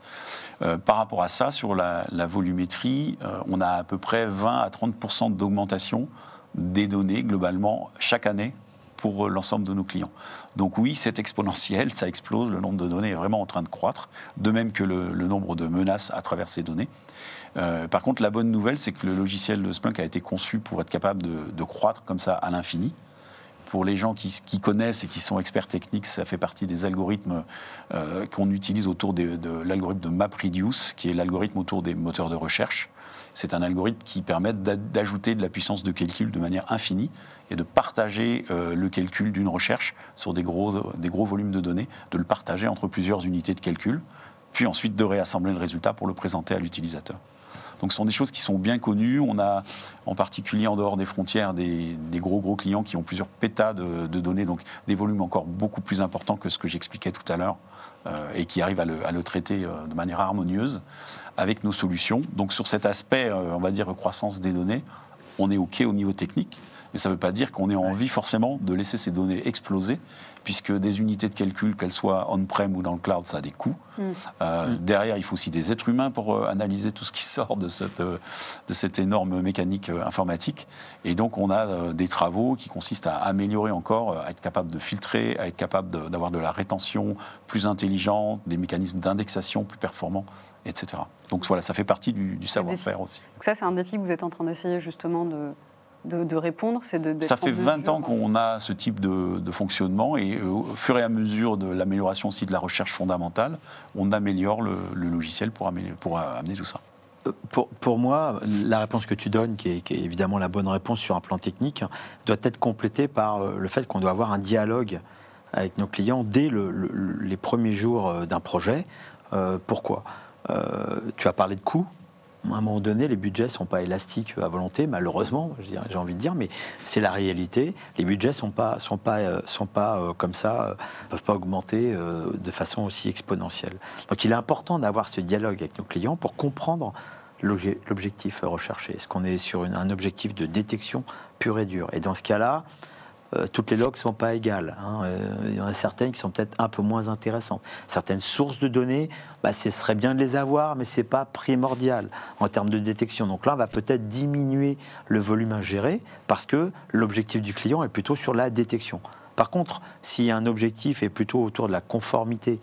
Par rapport à ça, sur la volumétrie, on a à peu près 20 à 30% d'augmentation des données globalement chaque année pour l'ensemble de nos clients. Donc oui, c'est exponentiel, ça explose, le nombre de données est vraiment en train de croître, de même que le nombre de menaces à travers ces données. Par contre, la bonne nouvelle, c'est que le logiciel de Splunk a été conçu pour être capable de croître comme ça à l'infini. Pour les gens qui connaissent et qui sont experts techniques, ça fait partie des algorithmes qu'on utilise autour de l'algorithme de MapReduce, qui est l'algorithme autour des moteurs de recherche. C'est un algorithme qui permet d'ajouter de la puissance de calcul de manière infinie et de partager le calcul d'une recherche sur des gros volumes de données, de le partager entre plusieurs unités de calcul, puis ensuite de réassembler le résultat pour le présenter à l'utilisateur. Donc ce sont des choses qui sont bien connues. On a en particulier en dehors des frontières des gros clients qui ont plusieurs pétas de données, donc des volumes encore beaucoup plus importants que ce que j'expliquais tout à l'heure et qui arrivent à le traiter de manière harmonieuse avec nos solutions. Donc sur cet aspect, on va dire croissance des données, on est OK au niveau technique. Mais ça ne veut pas dire qu'on ait envie forcément de laisser ces données exploser, puisque des unités de calcul, qu'elles soient on-prem ou dans le cloud, ça a des coûts. Derrière, il faut aussi des êtres humains pour analyser tout ce qui sort de cette énorme mécanique informatique. Et donc, on a des travaux qui consistent à améliorer encore, à être capable de filtrer, à être capable d'avoir de la rétention plus intelligente, des mécanismes d'indexation plus performants, etc. Donc voilà, ça fait partie du savoir-faire aussi. Donc ça, c'est un défi que vous êtes en train d'essayer justement de répondre, ça fait 20 ans qu'on a ce type de fonctionnement et au fur et à mesure de l'amélioration aussi de la recherche fondamentale, on améliore le logiciel pour amener tout ça. Pour moi, la réponse que tu donnes, qui est évidemment la bonne réponse sur un plan technique, doit être complétée par le fait qu'on doit avoir un dialogue avec nos clients dès les premiers jours d'un projet. Pourquoi ? Tu as parlé de coûts. À un moment donné, les budgets ne sont pas élastiques à volonté, malheureusement, j'ai envie de dire, mais c'est la réalité. Les budgets ne sont pas comme ça, ne peuvent pas augmenter de façon aussi exponentielle. Donc il est important d'avoir ce dialogue avec nos clients pour comprendre l'objectif recherché. Est-ce qu'on est sur un objectif de détection pure et dure ? Et dans ce cas-là, toutes les logs ne sont pas égales. Il y en a certaines qui sont peut-être un peu moins intéressantes. Certaines sources de données, ce serait bien de les avoir, mais ce n'est pas primordial en termes de détection. Donc là, on va peut-être diminuer le volume à gérer parce que l'objectif du client est plutôt sur la détection. Par contre, si un objectif est plutôt autour de la conformité,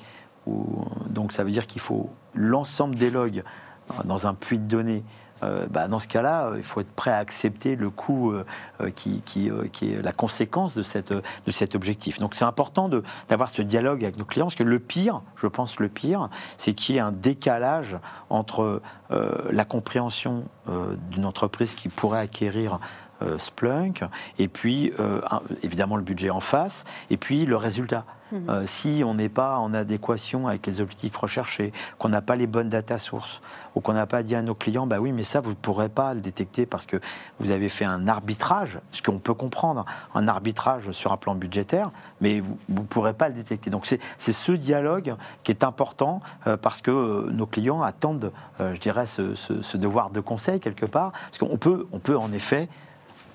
donc ça veut dire qu'il faut l'ensemble des logs dans un puits de données, dans ce cas-là, il faut être prêt à accepter le coût qui est la conséquence de cet objectif. Donc c'est important d'avoir ce dialogue avec nos clients, parce que le pire, c'est qu'il y ait un décalage entre la compréhension d'une entreprise qui pourrait acquérir Splunk, et puis évidemment le budget en face, et puis le résultat. Si on n'est pas en adéquation avec les objectifs recherchés, qu'on n'a pas les bonnes data sources, ou qu'on n'a pas dit à nos clients, oui, mais ça, vous ne pourrez pas le détecter parce que vous avez fait un arbitrage, ce qu'on peut comprendre, un arbitrage sur un plan budgétaire, mais vous ne pourrez pas le détecter. Donc c'est ce dialogue qui est important parce que nos clients attendent, je dirais, ce devoir de conseil quelque part, parce qu'on peut en effet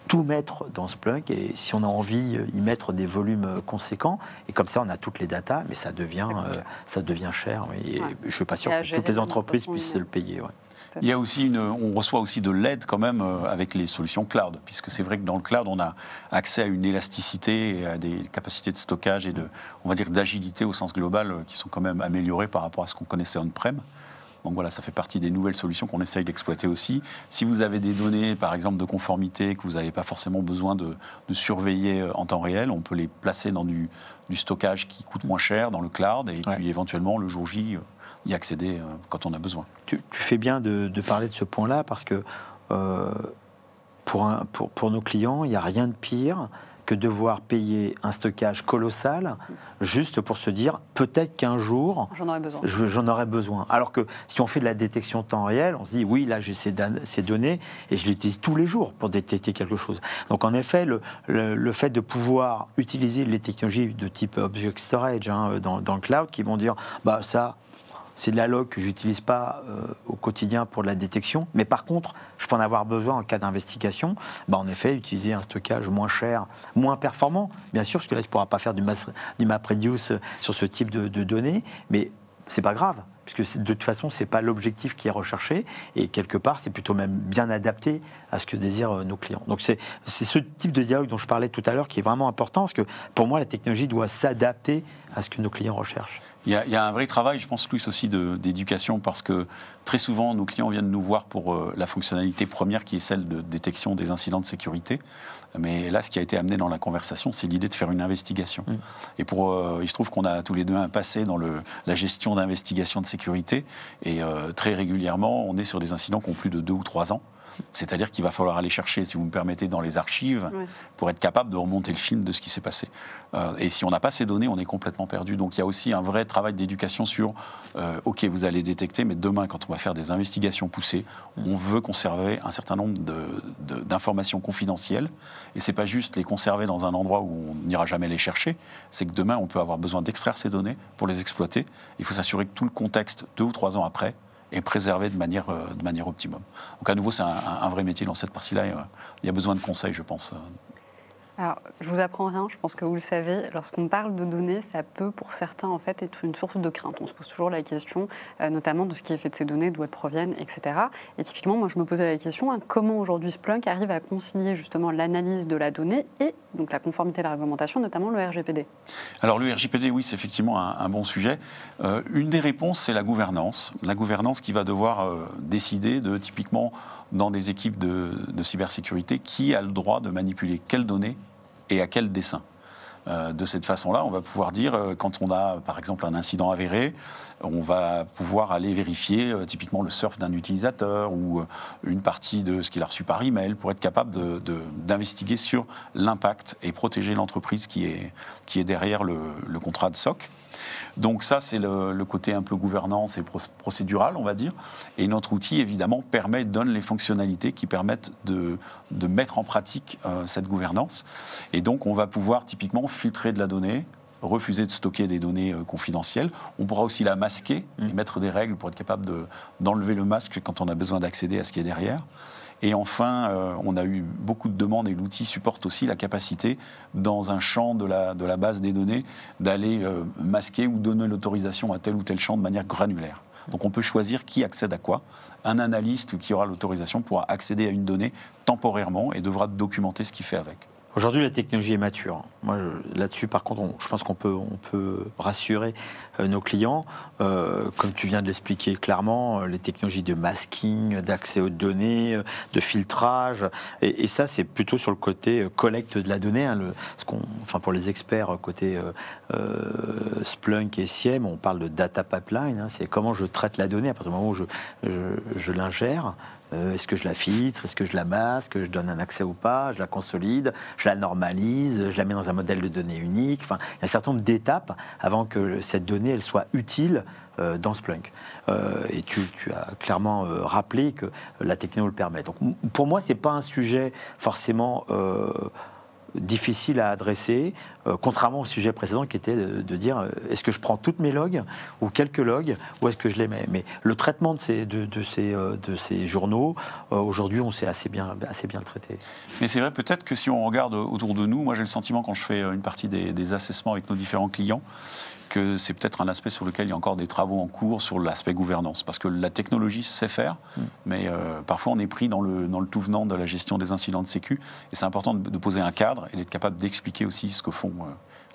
tout mettre dans Splunk et si on a envie, y mettre des volumes conséquents. Et comme ça, on a toutes les datas, mais ça devient cher. Et je ne suis pas sûr que toutes les entreprises puissent se le payer. Ouais. Il y a aussi on reçoit aussi de l'aide quand même avec les solutions cloud, puisque c'est vrai que dans le cloud, on a accès à une élasticité et à des capacités de stockage et on va dire d'agilité au sens global qui sont quand même améliorées par rapport à ce qu'on connaissait on-prem. Donc voilà, ça fait partie des nouvelles solutions qu'on essaye d'exploiter aussi. Si vous avez des données, par exemple, de conformité, que vous n'avez pas forcément besoin de surveiller en temps réel, on peut les placer dans du stockage qui coûte moins cher, dans le cloud, et puis éventuellement, le jour J, y accéder quand on a besoin. Tu fais bien de parler de ce point-là, parce que pour nos clients, il n'y a rien de pire que devoir payer un stockage colossal juste pour se dire peut-être qu'un jour j'en aurai besoin. Alors que si on fait de la détection temps réel, on se dit oui, là j'ai ces données et je les utilise tous les jours pour détecter quelque chose. Donc en effet, le fait de pouvoir utiliser les technologies de type Object Storage dans le cloud qui vont dire ça, c'est de la log que je n'utilise pas au quotidien pour la détection. Mais par contre, je peux en avoir besoin en cas d'investigation. En effet, utiliser un stockage moins cher, moins performant, bien sûr, parce que là, tu ne pourras pas faire du MapReduce sur ce type de données. Mais ce n'est pas grave, puisque de toute façon, ce n'est pas l'objectif qui est recherché. Et quelque part, c'est plutôt même bien adapté à ce que désirent nos clients. Donc c'est ce type de dialogue dont je parlais tout à l'heure qui est vraiment important, parce que pour moi, la technologie doit s'adapter à ce que nos clients recherchent. Il y a un vrai travail, je pense, Louis, aussi d'éducation, parce que très souvent, nos clients viennent nous voir pour la fonctionnalité première qui est celle de détection des incidents de sécurité. Mais là, ce qui a été amené dans la conversation, c'est l'idée de faire une investigation. Et il se trouve qu'on a tous les deux un passé dans la gestion d'investigation de sécurité. Et très régulièrement, on est sur des incidents qui ont plus de 2 ou 3 ans. C'est-à-dire qu'il va falloir aller chercher, si vous me permettez, dans les archives pour être capable de remonter le film de ce qui s'est passé. Et si on n'a pas ces données, on est complètement perdu. Donc il y a aussi un vrai travail d'éducation sur OK, vous allez détecter, mais demain, quand on va faire des investigations poussées, on veut conserver un certain nombre d'informations confidentielles. Et ce n'est pas juste les conserver dans un endroit où on n'ira jamais les chercher, c'est que demain, on peut avoir besoin d'extraire ces données pour les exploiter. Il faut s'assurer que tout le contexte, 2 ou 3 ans après, et préserver de manière optimum. Donc à nouveau, c'est un vrai métier dans cette partie-là. Il y a besoin de conseils, je pense. Alors, je vous apprends rien, je pense que vous le savez. Lorsqu'on parle de données, ça peut, pour certains, en fait, être une source de crainte. On se pose toujours la question, notamment de ce qui est fait de ces données, d'où elles proviennent, etc. Et typiquement, moi, je me posais la question, comment aujourd'hui Splunk arrive à concilier justement l'analyse de la donnée et donc la conformité à la réglementation, notamment le RGPD? Alors, le RGPD, oui, c'est effectivement un bon sujet. Une des réponses, c'est la gouvernance. La gouvernance qui va devoir décider de, typiquement, dans des équipes de cybersécurité, qui a le droit de manipuler quelles données et à quel dessein. De cette façon-là, on va pouvoir dire, quand on a par exemple un incident avéré, on va pouvoir aller vérifier typiquement le surf d'un utilisateur ou une partie de ce qu'il a reçu par email pour être capable d'investiguer sur l'impact et protéger l'entreprise qui est derrière le contrat de SOC. Donc ça, c'est le côté un peu gouvernance et procédural, on va dire. Et notre outil, évidemment, donne les fonctionnalités qui permettent de mettre en pratique cette gouvernance. Et donc, on va pouvoir typiquement filtrer de la donnée, refuser de stocker des données confidentielles. On pourra aussi la masquer et mettre des règles pour être capable d'enlever le masque quand on a besoin d'accéder à ce qui est derrière. Et enfin, on a eu beaucoup de demandes et l'outil supporte aussi la capacité, dans un champ de la base des données, d'aller masquer ou donner l'autorisation à tel ou tel champ de manière granulaire. Donc on peut choisir qui accède à quoi. Un analyste qui aura l'autorisation pourra accéder à une donnée temporairement et devra documenter ce qu'il fait avec. Aujourd'hui, la technologie est mature. Moi, là-dessus, par contre, je pense qu'on peut rassurer nos clients. Comme tu viens de l'expliquer clairement, les technologies de masking, d'accès aux données, de filtrage, et ça, c'est plutôt sur le côté collecte de la donnée. Pour les experts côté Splunk et SIEM, on parle de data pipeline. C'est comment je traite la donnée à partir du moment où je l'ingère. Est-ce que je la filtre? Est-ce que je la masque? Je donne un accès ou pas? Je la consolide? Je la normalise? Je la mets dans un modèle de données unique? Enfin, il y a un certain nombre d'étapes avant que cette donnée elle soit utile dans Splunk. Et tu as clairement rappelé que la technologie le permet. Donc, pour moi, ce n'est pas un sujet forcément difficile à adresser, contrairement au sujet précédent qui était de dire est-ce que je prends toutes mes logs ou quelques logs ou est-ce que je les mets. Mais le traitement de ces journaux, aujourd'hui, on sait assez bien le traiter. Mais c'est vrai, peut-être que si on regarde autour de nous, moi j'ai le sentiment quand je fais une partie des assessments avec nos différents clients, que c'est peut-être un aspect sur lequel il y a encore des travaux en cours sur l'aspect gouvernance. Parce que la technologie sait faire, mais parfois on est pris dans le tout venant de la gestion des incidents de sécu. Et c'est important de poser un cadre et d'être capable d'expliquer aussi ce que font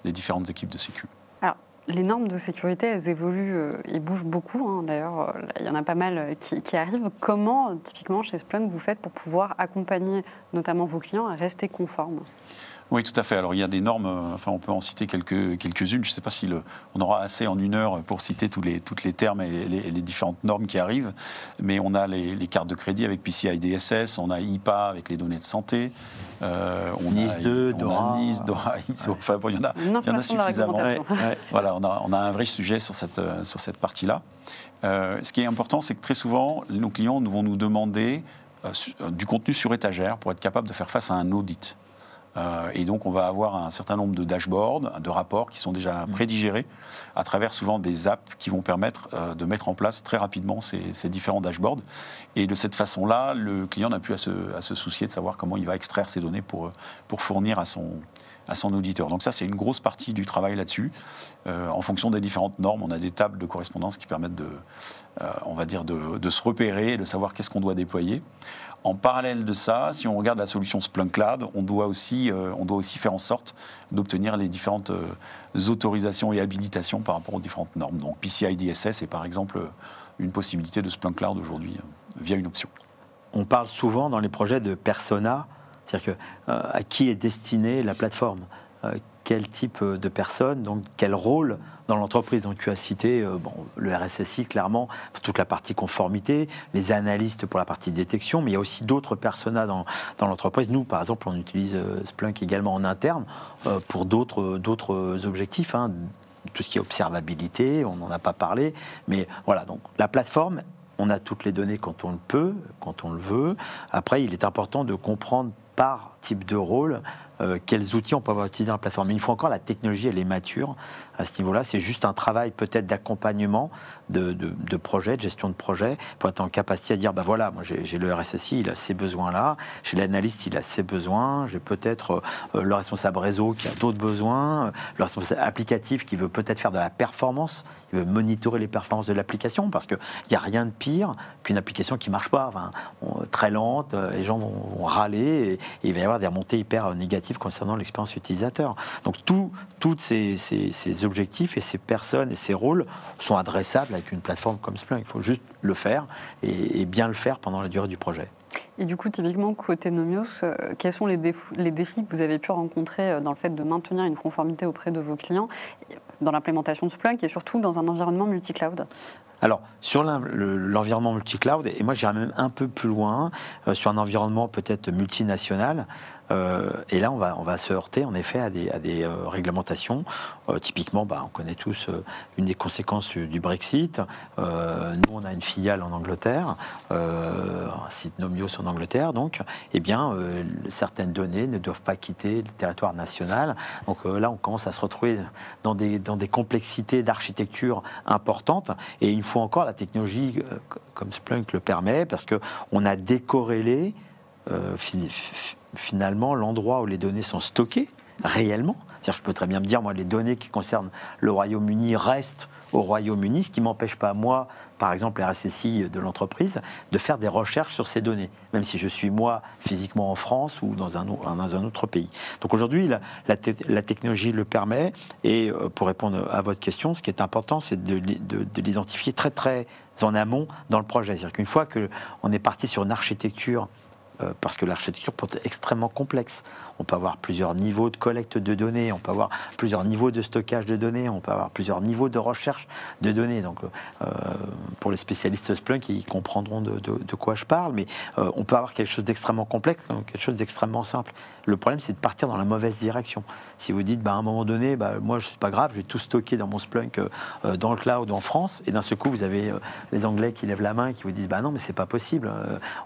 les différentes équipes de sécu. Alors, les normes de sécurité, elles évoluent et bougent beaucoup. D'ailleurs, il y en a pas mal qui arrivent. Comment, typiquement, chez Splunk, vous faites pour pouvoir accompagner notamment vos clients à rester conformes ? Oui, tout à fait. Alors, il y a des normes, on peut en citer quelques-unes. Je ne sais pas si on aura assez en une heure pour citer tous les termes et les différentes normes qui arrivent, mais on a les cartes de crédit avec PCI DSS, on a IPA avec les données de santé, on NIS2, a NIS, DORA, ISO, enfin, bon, il y en a suffisamment. Voilà, on a un vrai sujet sur cette partie-là. Ce qui est important, c'est que très souvent, nos clients vont nous demander du contenu sur étagère pour être capable de faire face à un audit. Et donc, on va avoir un certain nombre de dashboards, de rapports qui sont déjà prédigérés à travers souvent des apps qui vont permettre de mettre en place très rapidement ces différents dashboards. Et de cette façon-là, le client n'a plus à se soucier de savoir comment il va extraire ces données pour fournir à son auditeur. Donc ça, c'est une grosse partie du travail là-dessus. En fonction des différentes normes, on a des tables de correspondance qui permettent de se repérer et de savoir qu'est-ce qu'on doit déployer. En parallèle de ça, si on regarde la solution Splunk Cloud, on doit aussi faire en sorte d'obtenir les différentes autorisations et habilitations par rapport aux différentes normes. Donc PCI DSS est par exemple une possibilité de Splunk Cloud aujourd'hui via une option. On parle souvent dans les projets de persona, c'est-à-dire à qui est destinée la plateforme, quel type de personne, donc quel rôle dans l'entreprise. Donc tu as cité le RSSI clairement pour toute la partie conformité, les analystes pour la partie détection, mais il y a aussi d'autres personas dans l'entreprise. Nous, par exemple, on utilise Splunk également en interne pour d'autres objectifs. Tout ce qui est observabilité, on n'en a pas parlé, mais voilà. Donc la plateforme, on a toutes les données quand on le peut, quand on le veut. Après, il est important de comprendre par type de rôle, quels outils on peut avoir utilisés dans la plateforme. Mais une fois encore, la technologie, elle est mature à ce niveau-là. C'est juste un travail peut-être d'accompagnement de projet, de gestion de projet, pour être en capacité à dire, voilà, moi j'ai le RSSI, il a ces besoins-là, j'ai l'analyste, il a ces besoins, j'ai peut-être le responsable réseau qui a d'autres besoins, le responsable applicatif qui veut peut-être faire de la performance, il veut monitorer les performances de l'application, parce qu'il n'y a rien de pire qu'une application qui ne marche pas, très lente, les gens vont râler, et il va y avoir des remontées hyper négatives concernant l'expérience utilisateur. Donc tous ces objectifs et ces personnes et ces rôles sont adressables avec une plateforme comme Splunk. Il faut juste le faire et bien le faire pendant la durée du projet. Et du coup, typiquement, côté Nomios, quels sont les défis que vous avez pu rencontrer dans le fait de maintenir une conformité auprès de vos clients dans l'implémentation de Splunk et surtout dans un environnement multi-cloud ? Alors, sur l'environnement multi-cloud, et moi j'irais même un peu plus loin, sur un environnement peut-être multinational, et là on va se heurter en effet à des réglementations. Typiquement, on connaît tous une des conséquences du Brexit. Nous, on a une filiale en Angleterre, un site Nomios en Angleterre, donc, certaines données ne doivent pas quitter le territoire national. Donc là, on commence à se retrouver dans des complexités d'architecture importantes, et une fois encore, la technologie comme Splunk le permet, parce qu'on a décorrélé finalement l'endroit où les données sont stockées réellement. C'est-à-dire, je peux très bien me dire, moi, les données qui concernent le Royaume-Uni restent au Royaume-Uni, ce qui ne m'empêche pas, moi, par exemple, la RSSI de l'entreprise, de faire des recherches sur ces données, même si je suis, moi, physiquement en France ou dans un autre pays. Donc aujourd'hui, la technologie le permet, et pour répondre à votre question, ce qui est important, c'est de l'identifier très, très en amont dans le projet. C'est-à-dire qu'une fois qu'on est parti sur une architecture, parce que l'architecture peut être extrêmement complexe. On peut avoir plusieurs niveaux de collecte de données, on peut avoir plusieurs niveaux de stockage de données, on peut avoir plusieurs niveaux de recherche de données. Donc, pour les spécialistes Splunk, ils comprendront de quoi je parle, mais on peut avoir quelque chose d'extrêmement complexe, quelque chose d'extrêmement simple. Le problème, c'est de partir dans la mauvaise direction. Si vous dites, à un moment donné, moi, c'est pas grave, je vais tout stocker dans mon Splunk, dans le cloud en France, et d'un seul coup, vous avez les Anglais qui lèvent la main et qui vous disent, non, mais c'est pas possible.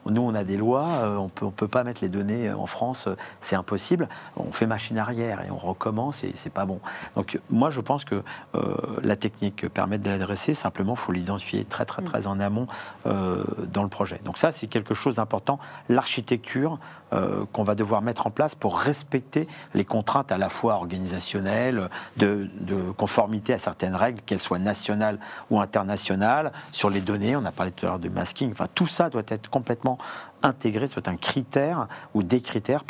Nous, on a des lois, on peut pas mettre les données en France, c'est impossible. On fait machine arrière et on recommence et c'est pas bon. Donc moi je pense que la technique permet de l'adresser, simplement il faut l'identifier très très très en amont dans le projet. Donc ça c'est quelque chose d'important, l'architecture qu'on va devoir mettre en place pour respecter les contraintes à la fois organisationnelles, de conformité à certaines règles, qu'elles soient nationales ou internationales, sur les données, on a parlé tout à l'heure de masking, tout ça doit être complètement intégré, soit un critère ou des critères,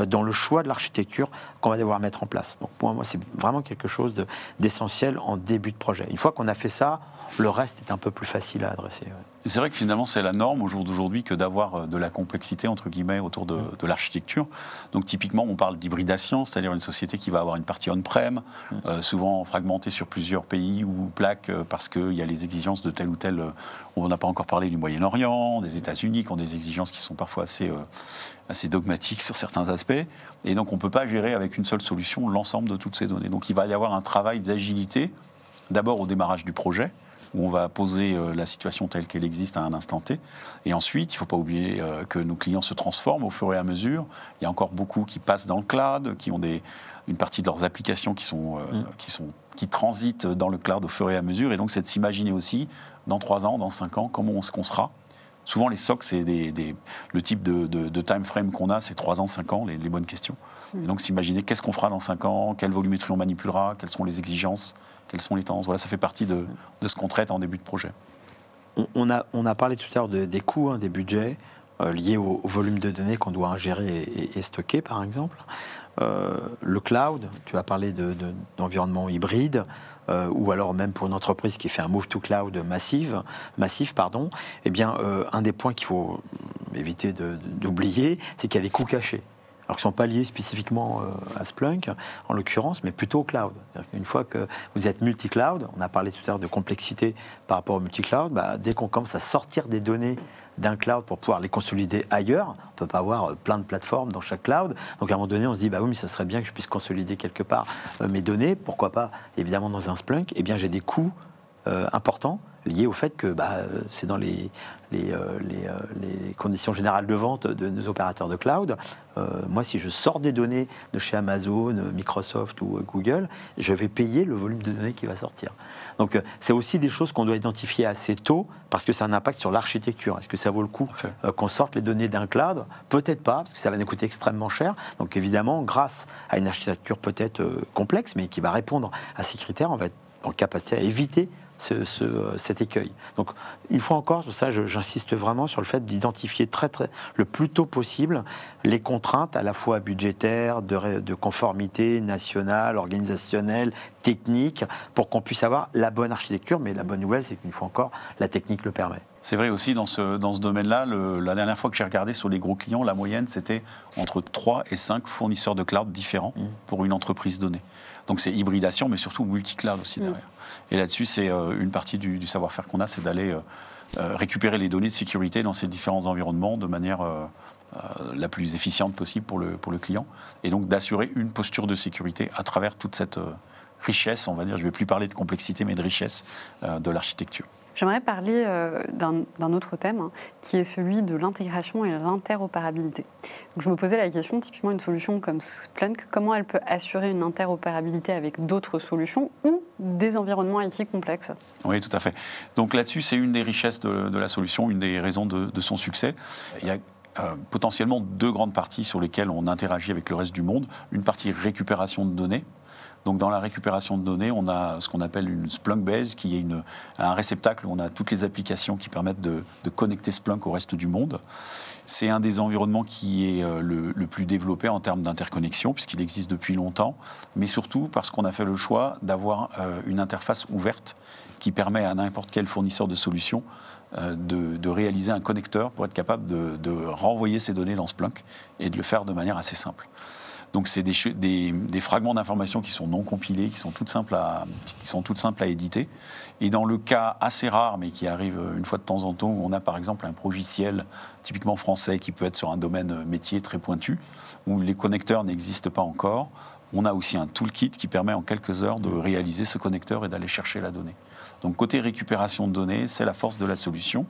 dans le choix de l'architecture qu'on va devoir mettre en place. Donc pour moi, c'est vraiment quelque chose d'essentiel en début de projet. Une fois qu'on a fait ça, le reste est un peu plus facile à adresser. Ouais. C'est vrai que finalement, c'est la norme au jour d'aujourd'hui que d'avoir de la complexité, entre guillemets, autour de l'architecture. Donc typiquement, on parle d'hybridation, c'est-à-dire une société qui va avoir une partie on-prem, souvent fragmentée sur plusieurs pays ou plaques, parce qu'il y a les exigences de tel ou tel... on n'a pas encore parlé du Moyen-Orient, des États-Unis, qui ont des exigences qui sont parfois assez dogmatiques sur certains aspects. Et donc, on ne peut pas gérer avec une seule solution l'ensemble de toutes ces données. Donc, il va y avoir un travail d'agilité, d'abord au démarrage du projet, où on va poser la situation telle qu'elle existe à un instant T. Et ensuite, il ne faut pas oublier que nos clients se transforment au fur et à mesure. Il y a encore beaucoup qui passent dans le cloud, qui ont une partie de leurs applications qui transitent dans le cloud au fur et à mesure. Et donc, c'est de s'imaginer aussi, dans 3 ans, dans 5 ans, comment on sera. Souvent, les SOC, c'est le type de time frame qu'on a, c'est 3 ans, 5 ans, les bonnes questions. Et donc, s'imaginer qu'est-ce qu'on fera dans 5 ans, quelle volumétrie on manipulera, quelles sont les exigences, quelles sont les tendances. Voilà, ça fait partie de ce qu'on traite en début de projet. On a parlé tout à l'heure des coûts, des budgets liés au volume de données qu'on doit ingérer et stocker, par exemple. Le cloud, tu as parlé d'environnement hybride, ou alors même pour une entreprise qui fait un move to cloud massif, eh bien, un des points qu'il faut éviter d'oublier, c'est qu'il y a des coûts cachés. Alors qui ne sont pas liés spécifiquement à Splunk, en l'occurrence, mais plutôt au cloud. Une fois que vous êtes multi-cloud, on a parlé tout à l'heure de complexité par rapport au multi-cloud, dès qu'on commence à sortir des données d'un cloud pour pouvoir les consolider ailleurs, on ne peut pas avoir plein de plateformes dans chaque cloud. Donc à un moment donné, on se dit, oui, mais ça serait bien que je puisse consolider quelque part mes données. Pourquoi pas, évidemment, dans un Splunk. Eh bien, j'ai des coûts important lié au fait que c'est dans les conditions générales de vente de nos opérateurs de cloud. Moi, si je sors des données de chez Amazon, Microsoft ou Google, je vais payer le volume de données qui va sortir. Donc, c'est aussi des choses qu'on doit identifier assez tôt parce que ça a un impact sur l'architecture. Est-ce que ça vaut le coup qu'on sorte les données d'un cloud? Peut-être pas, parce que ça va nous coûter extrêmement cher. Donc, évidemment, grâce à une architecture peut-être complexe, mais qui va répondre à ces critères, on va être en capacité à éviter cet écueil. Donc, une fois encore, sur ça, j'insiste vraiment sur le fait d'identifier le plus tôt possible les contraintes à la fois budgétaires, de conformité nationale, organisationnelle, technique, pour qu'on puisse avoir la bonne architecture. Mais la bonne nouvelle, c'est qu'une fois encore, la technique le permet. C'est vrai aussi dans ce domaine-là, la dernière fois que j'ai regardé sur les gros clients, la moyenne c'était entre 3 et 5 fournisseurs de cloud différents pour une entreprise donnée. Donc c'est hybridation, mais surtout multi-cloud aussi derrière. Et là-dessus, c'est une partie du savoir-faire qu'on a, c'est d'aller récupérer les données de sécurité dans ces différents environnements de manière la plus efficiente possible pour le client, et donc d'assurer une posture de sécurité à travers toute cette richesse, on va dire, je ne vais plus parler de complexité, mais de richesse de l'architecture. J'aimerais parler d'un autre thème, qui est celui de l'intégration et l'interopérabilité. Donc, je me posais la question, typiquement une solution comme Splunk, comment elle peut assurer une interopérabilité avec d'autres solutions ou des environnements IT complexes? Oui, tout à fait. Donc là-dessus, c'est une des richesses de la solution, une des raisons de son succès. Il y a potentiellement 2 grandes parties sur lesquelles on interagit avec le reste du monde. Une partie récupération de données. Donc dans la récupération de données, on a ce qu'on appelle une Splunk Base, qui est un réceptacle où on a toutes les applications qui permettent de connecter Splunk au reste du monde. C'est un des environnements qui est le plus développé en termes d'interconnexion, puisqu'il existe depuis longtemps, mais surtout parce qu'on a fait le choix d'avoir une interface ouverte qui permet à n'importe quel fournisseur de solutions de réaliser un connecteur pour être capable de renvoyer ces données dans Splunk et de le faire de manière assez simple. Donc c'est des fragments d'informations qui sont non compilés, qui sont toutes simples à éditer. Et dans le cas assez rare, mais qui arrive une fois de temps en temps, où on a par exemple un logiciel typiquement français qui peut être sur un domaine métier très pointu, où les connecteurs n'existent pas encore, on a aussi un toolkit qui permet en quelques heures de réaliser ce connecteur et d'aller chercher la donnée. Donc côté récupération de données, c'est la force de la solution.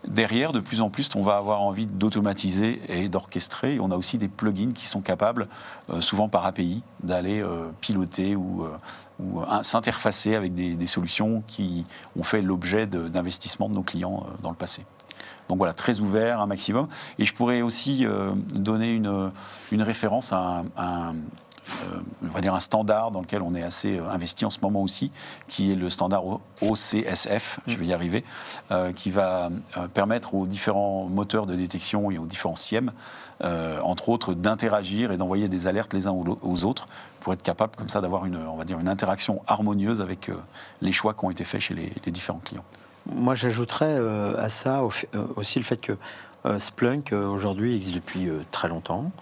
Derrière, de plus en plus, on va avoir envie d'automatiser et d'orchestrer. On a aussi des plugins qui sont capables, souvent par API, d'aller piloter ou s'interfacer avec des solutions qui ont fait l'objet d'investissements de nos clients dans le passé. Donc voilà, très ouvert, un maximum. Et je pourrais aussi donner une référence à on va dire un standard dans lequel on est assez investi en ce moment aussi, qui est le standard OCSF, je vais y arriver, qui va permettre aux différents moteurs de détection et aux différents SIEM, entre autres, d'interagir et d'envoyer des alertes les uns aux autres pour être capable comme ça d'avoir une interaction harmonieuse avec les choix qui ont été faits chez les différents clients. Moi, j'ajouterais à ça aussi le fait que Splunk, aujourd'hui, existe depuis très longtemps.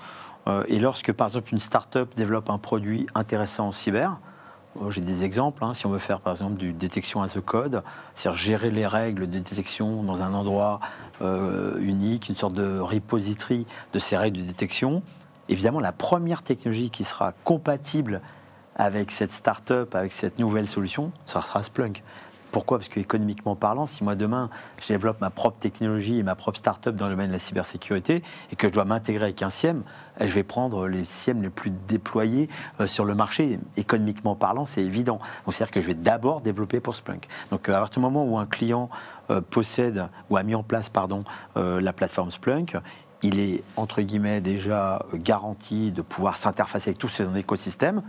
Et lorsque, par exemple, une start-up développe un produit intéressant en cyber, j'ai des exemples, si on veut faire, par exemple, du détection as a code, c'est-à-dire gérer les règles de détection dans un endroit unique, une sorte de repository de ces règles de détection, évidemment, la première technologie qui sera compatible avec cette start-up, avec cette nouvelle solution, ça sera Splunk. Pourquoi? Parce qu'économiquement parlant, si moi demain je développe ma propre technologie et ma propre start-up dans le domaine de la cybersécurité et que je dois m'intégrer avec un SIEM, je vais prendre les SIEM les plus déployés sur le marché. Économiquement parlant, c'est évident. Donc c'est-à-dire que je vais d'abord développer pour Splunk. Donc à partir du moment où un client possède ou a mis en place la plateforme Splunk, il est entre guillemets déjà garanti de pouvoir s'interfacer avec tout son écosystème.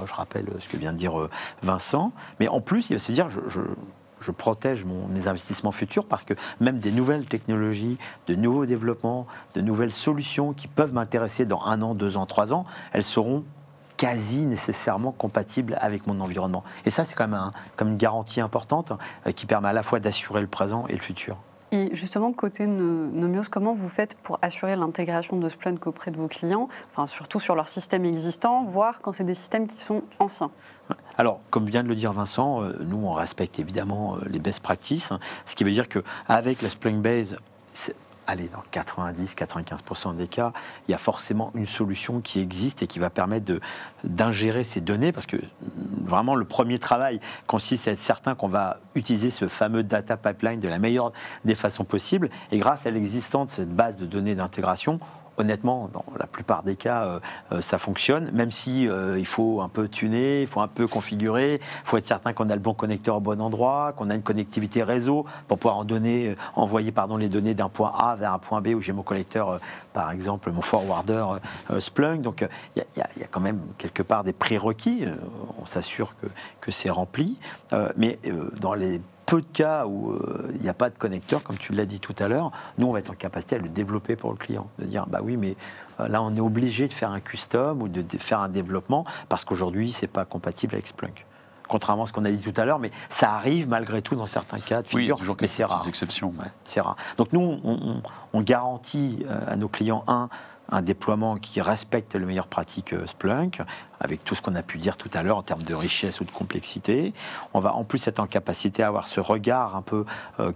Je rappelle ce que vient de dire Vincent, mais en plus, il va se dire, je protège mes investissements futurs parce que même des nouvelles technologies, de nouveaux développements, de nouvelles solutions qui peuvent m'intéresser dans 1 an, 2 ans, 3 ans, elles seront quasi nécessairement compatibles avec mon environnement. Et ça, c'est quand même comme une garantie importante qui permet à la fois d'assurer le présent et le futur. Et justement, côté Nomios, comment vous faites pour assurer l'intégration de Splunk auprès de vos clients, enfin, surtout sur leur système existant, voire quand c'est des systèmes qui sont anciens? Alors, comme vient de le dire Vincent, nous, on respecte évidemment les best practices, ce qui veut dire qu'avec la Splunk Base, allez, dans 90-95% des cas, il y a forcément une solution qui existe et qui va permettre d'ingérer ces données, parce que vraiment le premier travail consiste à être certain qu'on va utiliser ce fameux data pipeline de la meilleure des façons possibles, et grâce à l'existence de cette base de données d'intégration, honnêtement, dans la plupart des cas, ça fonctionne, même si il faut un peu tuner, il faut un peu configurer, il faut être certain qu'on a le bon connecteur au bon endroit, qu'on a une connectivité réseau pour pouvoir envoyer les données d'un point A vers un point B où j'ai mon connecteur, par exemple, mon forwarder Splunk. Donc, il y a quand même quelque part des prérequis. On s'assure que c'est rempli. Mais dans les peu de cas où il n'y a pas de connecteur, comme tu l'as dit tout à l'heure, nous, on va être en capacité à le développer pour le client. De dire, bah oui, mais là, on est obligé de faire un custom ou de faire un développement parce qu'aujourd'hui, ce n'est pas compatible avec Splunk. Contrairement à ce qu'on a dit tout à l'heure, mais ça arrive malgré tout dans certains cas de figure, mais c'est rare. Exceptions. Ouais, c'est rare. Donc nous, on garantit à nos clients, un déploiement qui respecte les meilleures pratiques Splunk, avec tout ce qu'on a pu dire tout à l'heure en termes de richesse ou de complexité. On va en plus être en capacité à avoir ce regard un peu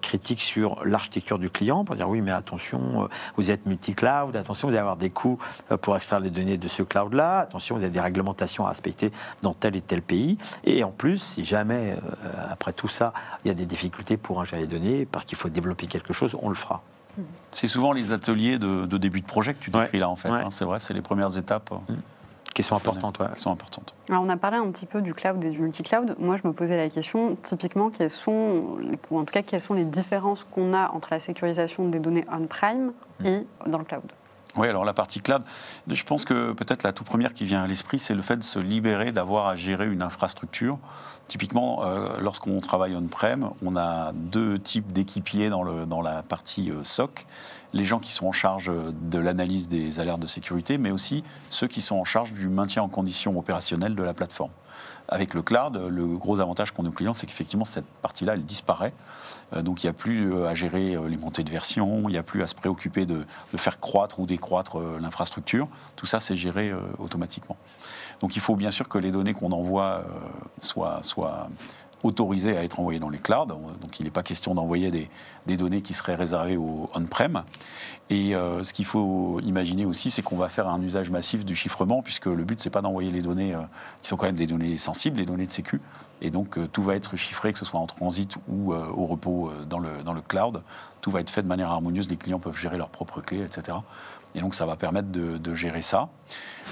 critique sur l'architecture du client, pour dire oui, mais attention, vous êtes multi-cloud, attention, vous allez avoir des coûts pour extraire les données de ce cloud-là, attention, vous avez des réglementations à respecter dans tel et tel pays. Et en plus, si jamais, après tout ça, il y a des difficultés pour ingérer les données, parce qu'il faut développer quelque chose, on le fera. C'est souvent les ateliers de début de projet que tu décris là, en fait. Ouais. C'est vrai, c'est les premières étapes. Qui sont importantes, ouais. Qui sont importantes. Alors, on a parlé un petit peu du cloud et du multi-cloud. Moi, je me posais la question, typiquement, quelles sont les différences qu'on a entre la sécurisation des données on-prem et dans le cloud? Oui, alors la partie cloud, je pense que peut-être la toute première qui vient à l'esprit, c'est le fait de se libérer d'avoir à gérer une infrastructure. Typiquement, lorsqu'on travaille on-prem, on a deux types d'équipiers dans la partie SOC. Les gens qui sont en charge de l'analyse des alertes de sécurité, mais aussi ceux qui sont en charge du maintien en condition opérationnelle de la plateforme. Avec le cloud, le gros avantage qu'ont nos clients, c'est qu'effectivement, cette partie-là, elle disparaît. Donc, il n'y a plus à gérer les montées de version, il n'y a plus à se préoccuper de faire croître ou décroître l'infrastructure. Tout ça, c'est géré automatiquement. Donc, il faut bien sûr que les données qu'on envoie soient autorisées à être envoyées dans les clouds. Donc, il n'est pas question d'envoyer des données qui seraient réservées au on-prem. Et ce qu'il faut imaginer aussi, c'est qu'on va faire un usage massif du chiffrement, puisque le but, c'est pas d'envoyer les données qui sont quand même des données sensibles, les données de sécu. Et donc, tout va être chiffré, que ce soit en transit ou au repos dans le cloud. Tout va être fait de manière harmonieuse. Les clients peuvent gérer leurs propres clés, etc. Et donc, ça va permettre de gérer ça.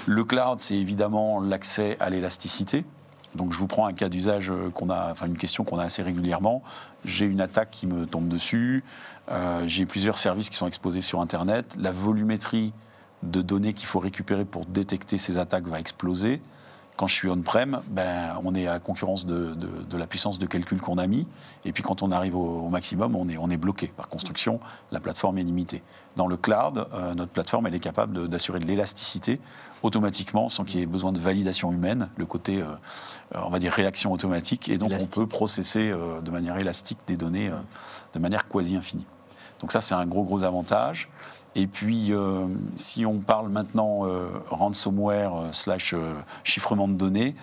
Le cloud, c'est évidemment l'accès à l'élasticité. Donc, je vous prends un cas d'usage une question qu'on a assez régulièrement. J'ai une attaque qui me tombe dessus. J'ai plusieurs services qui sont exposés sur Internet. La volumétrie de données qu'il faut récupérer pour détecter ces attaques va exploser. Quand je suis on-prem, on est à concurrence de la puissance de calcul qu'on a mis. Et puis quand on arrive au maximum, on est bloqué. Par construction, la plateforme est limitée. Dans le cloud, notre plateforme elle est capable d'assurer de l'élasticité automatiquement, sans qu'il y ait besoin de validation humaine, le côté, on va dire, réaction automatique. Et donc élastique. On peut processer de manière élastique des données de manière quasi infinie. Donc ça, c'est un gros avantage. Et puis, si on parle maintenant ransomware / chiffrement de données,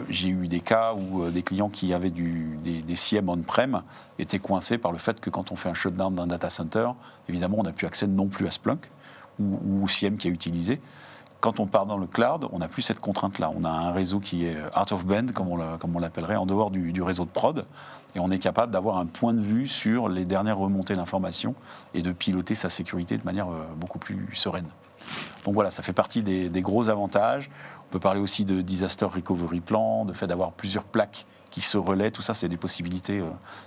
j'ai eu des cas où des clients qui avaient des CIEM on-prem étaient coincés par le fait que quand on fait un shutdown d'un data center, évidemment, on n'a plus accès non plus à Splunk ou au CIEM qui a utilisé. Quand on part dans le cloud, on n'a plus cette contrainte-là. On a un réseau qui est out of band, comme on l'appellerait, en dehors du réseau de prod. Et on est capable d'avoir un point de vue sur les dernières remontées d'informations et de piloter sa sécurité de manière beaucoup plus sereine. Donc voilà, ça fait partie des gros avantages. On peut parler aussi de disaster recovery plan, de fait d'avoir plusieurs plaques qui se relaient. Tout ça, c'est des possibilités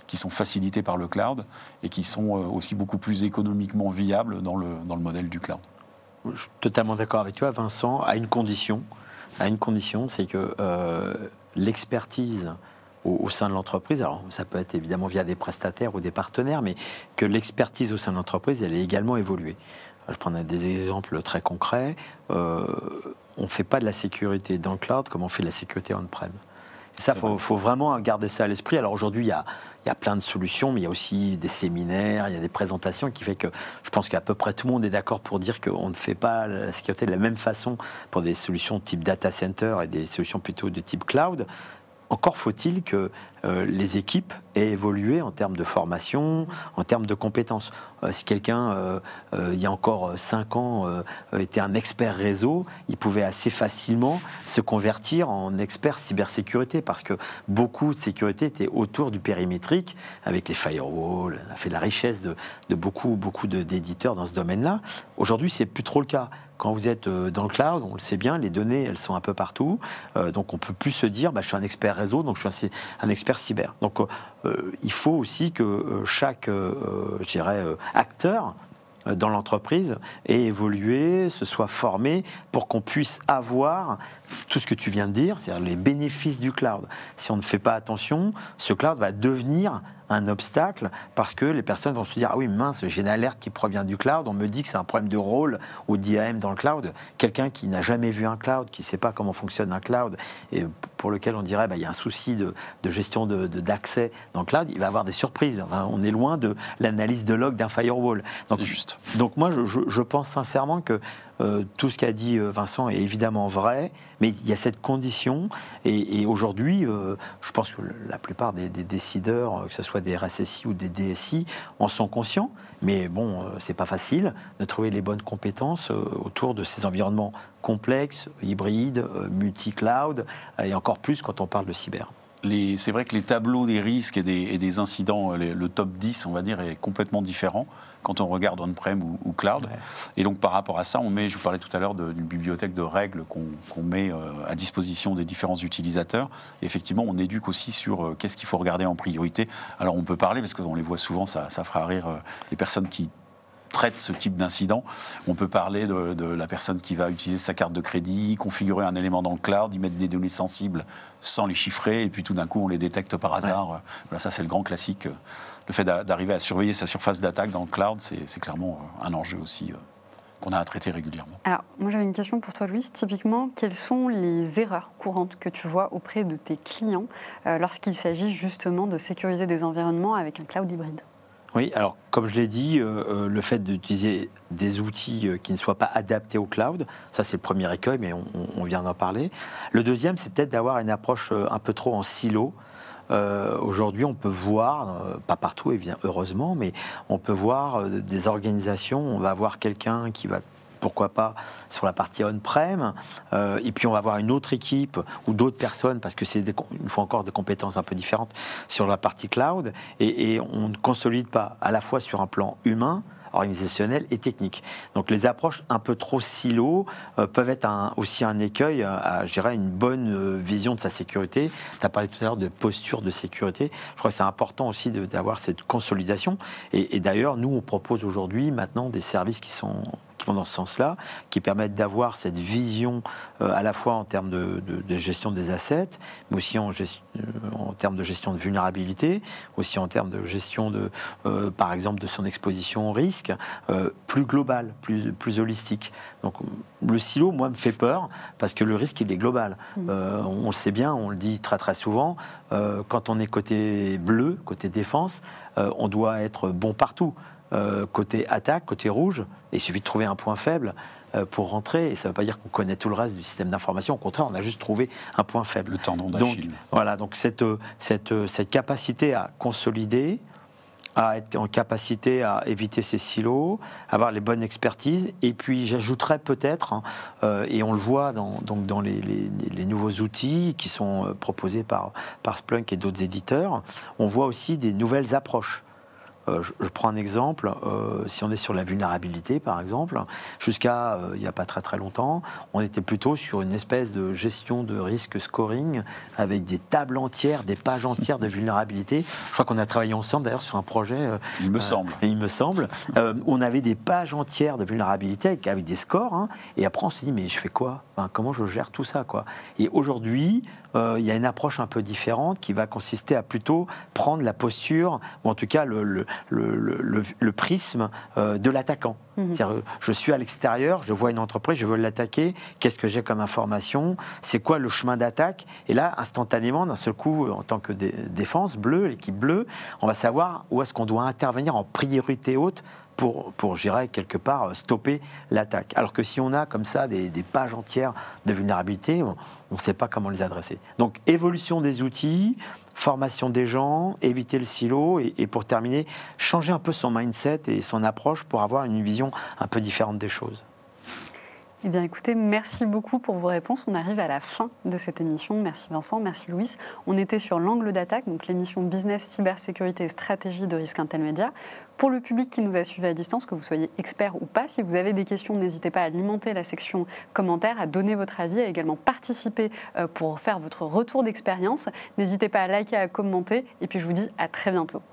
qui sont facilitées par le cloud et qui sont aussi beaucoup plus économiquement viables dans le modèle du cloud. Je suis totalement d'accord avec toi, Vincent, à une condition, c'est que l'expertise au sein de l'entreprise, alors ça peut être évidemment via des prestataires ou des partenaires, mais que l'expertise au sein de l'entreprise, elle ait également évolué. Je prends des exemples très concrets. On ne fait pas de la sécurité dans le cloud comme on fait de la sécurité on-prem. Et ça, il faut vraiment garder ça à l'esprit. Alors aujourd'hui, il y a plein de solutions, mais il y a aussi des séminaires, il y a des présentations qui fait que je pense qu'à peu près tout le monde est d'accord pour dire qu'on ne fait pas la sécurité de la même façon pour des solutions type data center et des solutions plutôt de type cloud. encore faut-il que les équipes aient évolué en termes de formation, en termes de compétences. Si quelqu'un, il y a encore 5 ans, était un expert réseau, il pouvait assez facilement se convertir en expert cybersécurité, parce que beaucoup de sécurité était autour du périmétrique, avec les firewalls, on a fait la richesse de beaucoup d'éditeurs dans ce domaine-là. Aujourd'hui, c'est plus trop le cas. Quand vous êtes dans le cloud, on le sait bien, les données, elles sont un peu partout. Donc, on ne peut plus se dire, je suis un expert réseau, donc je suis un expert cyber. Donc, il faut aussi que chaque, je dirais, acteur dans l'entreprise ait évolué, se soit formé pour qu'on puisse avoir tout ce que tu viens de dire, c'est-à-dire les bénéfices du cloud. Si on ne fait pas attention, ce cloud va devenir un obstacle, parce que les personnes vont se dire, ah oui, mince, j'ai une alerte qui provient du cloud, on me dit que c'est un problème de rôle ou d'IAM dans le cloud. Quelqu'un qui n'a jamais vu un cloud, qui ne sait pas comment fonctionne un cloud, et pour lequel on dirait, il y a un souci de gestion d'accès dans le cloud, il va avoir des surprises. Enfin, on est loin de l'analyse de log d'un firewall. C'est juste. Donc moi, je pense sincèrement que tout ce qu'a dit Vincent est évidemment vrai, mais il y a cette condition, et aujourd'hui, je pense que la plupart des décideurs, que ce soit des RSSI ou des DSI, en sont conscients, mais bon, c'est pas facile de trouver les bonnes compétences autour de ces environnements complexes, hybrides, multi-cloud, et encore plus quand on parle de cyber. C'est vrai que les tableaux des risques et des incidents, le top 10, on va dire, est complètement différent quand on regarde on-prem ou cloud. Ouais. Et donc, par rapport à ça, je vous parlais tout à l'heure d'une bibliothèque de règles qu'on met à disposition des différents utilisateurs. Et effectivement, on éduque aussi sur qu'est-ce qu'il faut regarder en priorité. Alors, on peut parler, parce qu'on les voit souvent, ça fera rire les personnes qui traite ce type d'incident. On peut parler de la personne qui va utiliser sa carte de crédit, configurer un élément dans le cloud, y mettre des données sensibles sans les chiffrer, et puis tout d'un coup on les détecte par hasard. Ouais. Voilà, ça c'est le grand classique. Le fait d'arriver à surveiller sa surface d'attaque dans le cloud, c'est clairement un enjeu aussi qu'on a à traiter régulièrement. Alors, moi j'avais une question pour toi, Louis. Typiquement, quelles sont les erreurs courantes que tu vois auprès de tes clients lorsqu'il s'agit justement de sécuriser des environnements avec un cloud hybride ? Oui, alors comme je l'ai dit, le fait d'utiliser des outils qui ne soient pas adaptés au cloud, ça c'est le premier écueil, mais on vient d'en parler. Le deuxième, c'est peut-être d'avoir une approche un peu trop en silo. Aujourd'hui, on peut voir, pas partout heureusement, mais on peut voir des organisations, on va avoir quelqu'un qui va, pourquoi pas, sur la partie on-prem, et puis on va avoir une autre équipe ou d'autres personnes, parce que il faut encore des compétences un peu différentes sur la partie cloud, et on ne consolide pas à la fois sur un plan humain, organisationnel et technique. Donc les approches un peu trop silos peuvent être aussi un écueil à gérer une bonne vision de sa sécurité. Tu as parlé tout à l'heure de posture de sécurité. Je crois que c'est important aussi d'avoir cette consolidation. Et d'ailleurs, nous, on propose aujourd'hui maintenant des services qui vont dans ce sens-là, qui permettent d'avoir cette vision à la fois en termes de gestion des assets, mais aussi en termes de gestion de vulnérabilité, aussi en termes de gestion par exemple, de son exposition au risque, plus global, plus holistique. Donc le silo, moi, me fait peur, parce que le risque, il est global. On le sait bien, on le dit très très souvent, quand on est côté bleu, côté défense, on doit être bon partout. Côté attaque, côté rouge, il suffit de trouver un point faible pour rentrer, et ça ne veut pas dire qu'on connaît tout le reste du système d'information, au contraire, on a juste trouvé un point faible. Le tendon d'Achille. Voilà, donc cette capacité à consolider, à être en capacité à éviter ces silos, avoir les bonnes expertises, et puis j'ajouterais peut-être, et on le voit dans les nouveaux outils qui sont proposés par Splunk et d'autres éditeurs, on voit aussi des nouvelles approches. Je prends un exemple, si on est sur la vulnérabilité par exemple, jusqu'à il n'y a pas très très longtemps, on était plutôt sur une espèce de gestion de risque scoring avec des tables entières, des pages entières de vulnérabilité. Je crois qu'on a travaillé ensemble d'ailleurs sur un projet, il me semble, où on avait des pages entières de vulnérabilité avec des scores, hein, et après on se dit mais je fais quoi, enfin, comment je gère tout ça quoi. Et aujourd'hui, il y a une approche un peu différente qui va consister à plutôt prendre la posture, ou en tout cas le prisme de l'attaquant. C'est-à-dire, je suis à l'extérieur, je vois une entreprise, je veux l'attaquer, qu'est-ce que j'ai comme information, c'est quoi le chemin d'attaque, et là, instantanément, d'un seul coup, en tant que défense bleue, l'équipe bleue, on va savoir où est-ce qu'on doit intervenir en priorité haute pour je dirais, quelque part, stopper l'attaque. Alors que si on a comme ça des pages entières de vulnérabilité, on ne sait pas comment les adresser. Donc, évolution des outils, formation des gens, éviter le silo et pour terminer, changer un peu son mindset et son approche pour avoir une vision un peu différente des choses. Eh bien, écoutez, merci beaucoup pour vos réponses. On arrive à la fin de cette émission. Merci Vincent, merci Louis. On était sur l'angle d'attaque, donc l'émission business, cybersécurité et stratégie de Risquintel Media. Pour le public qui nous a suivis à distance, que vous soyez expert ou pas, si vous avez des questions, n'hésitez pas à alimenter la section commentaires, à donner votre avis, à également participer pour faire votre retour d'expérience. N'hésitez pas à liker, à commenter. Et puis, je vous dis à très bientôt.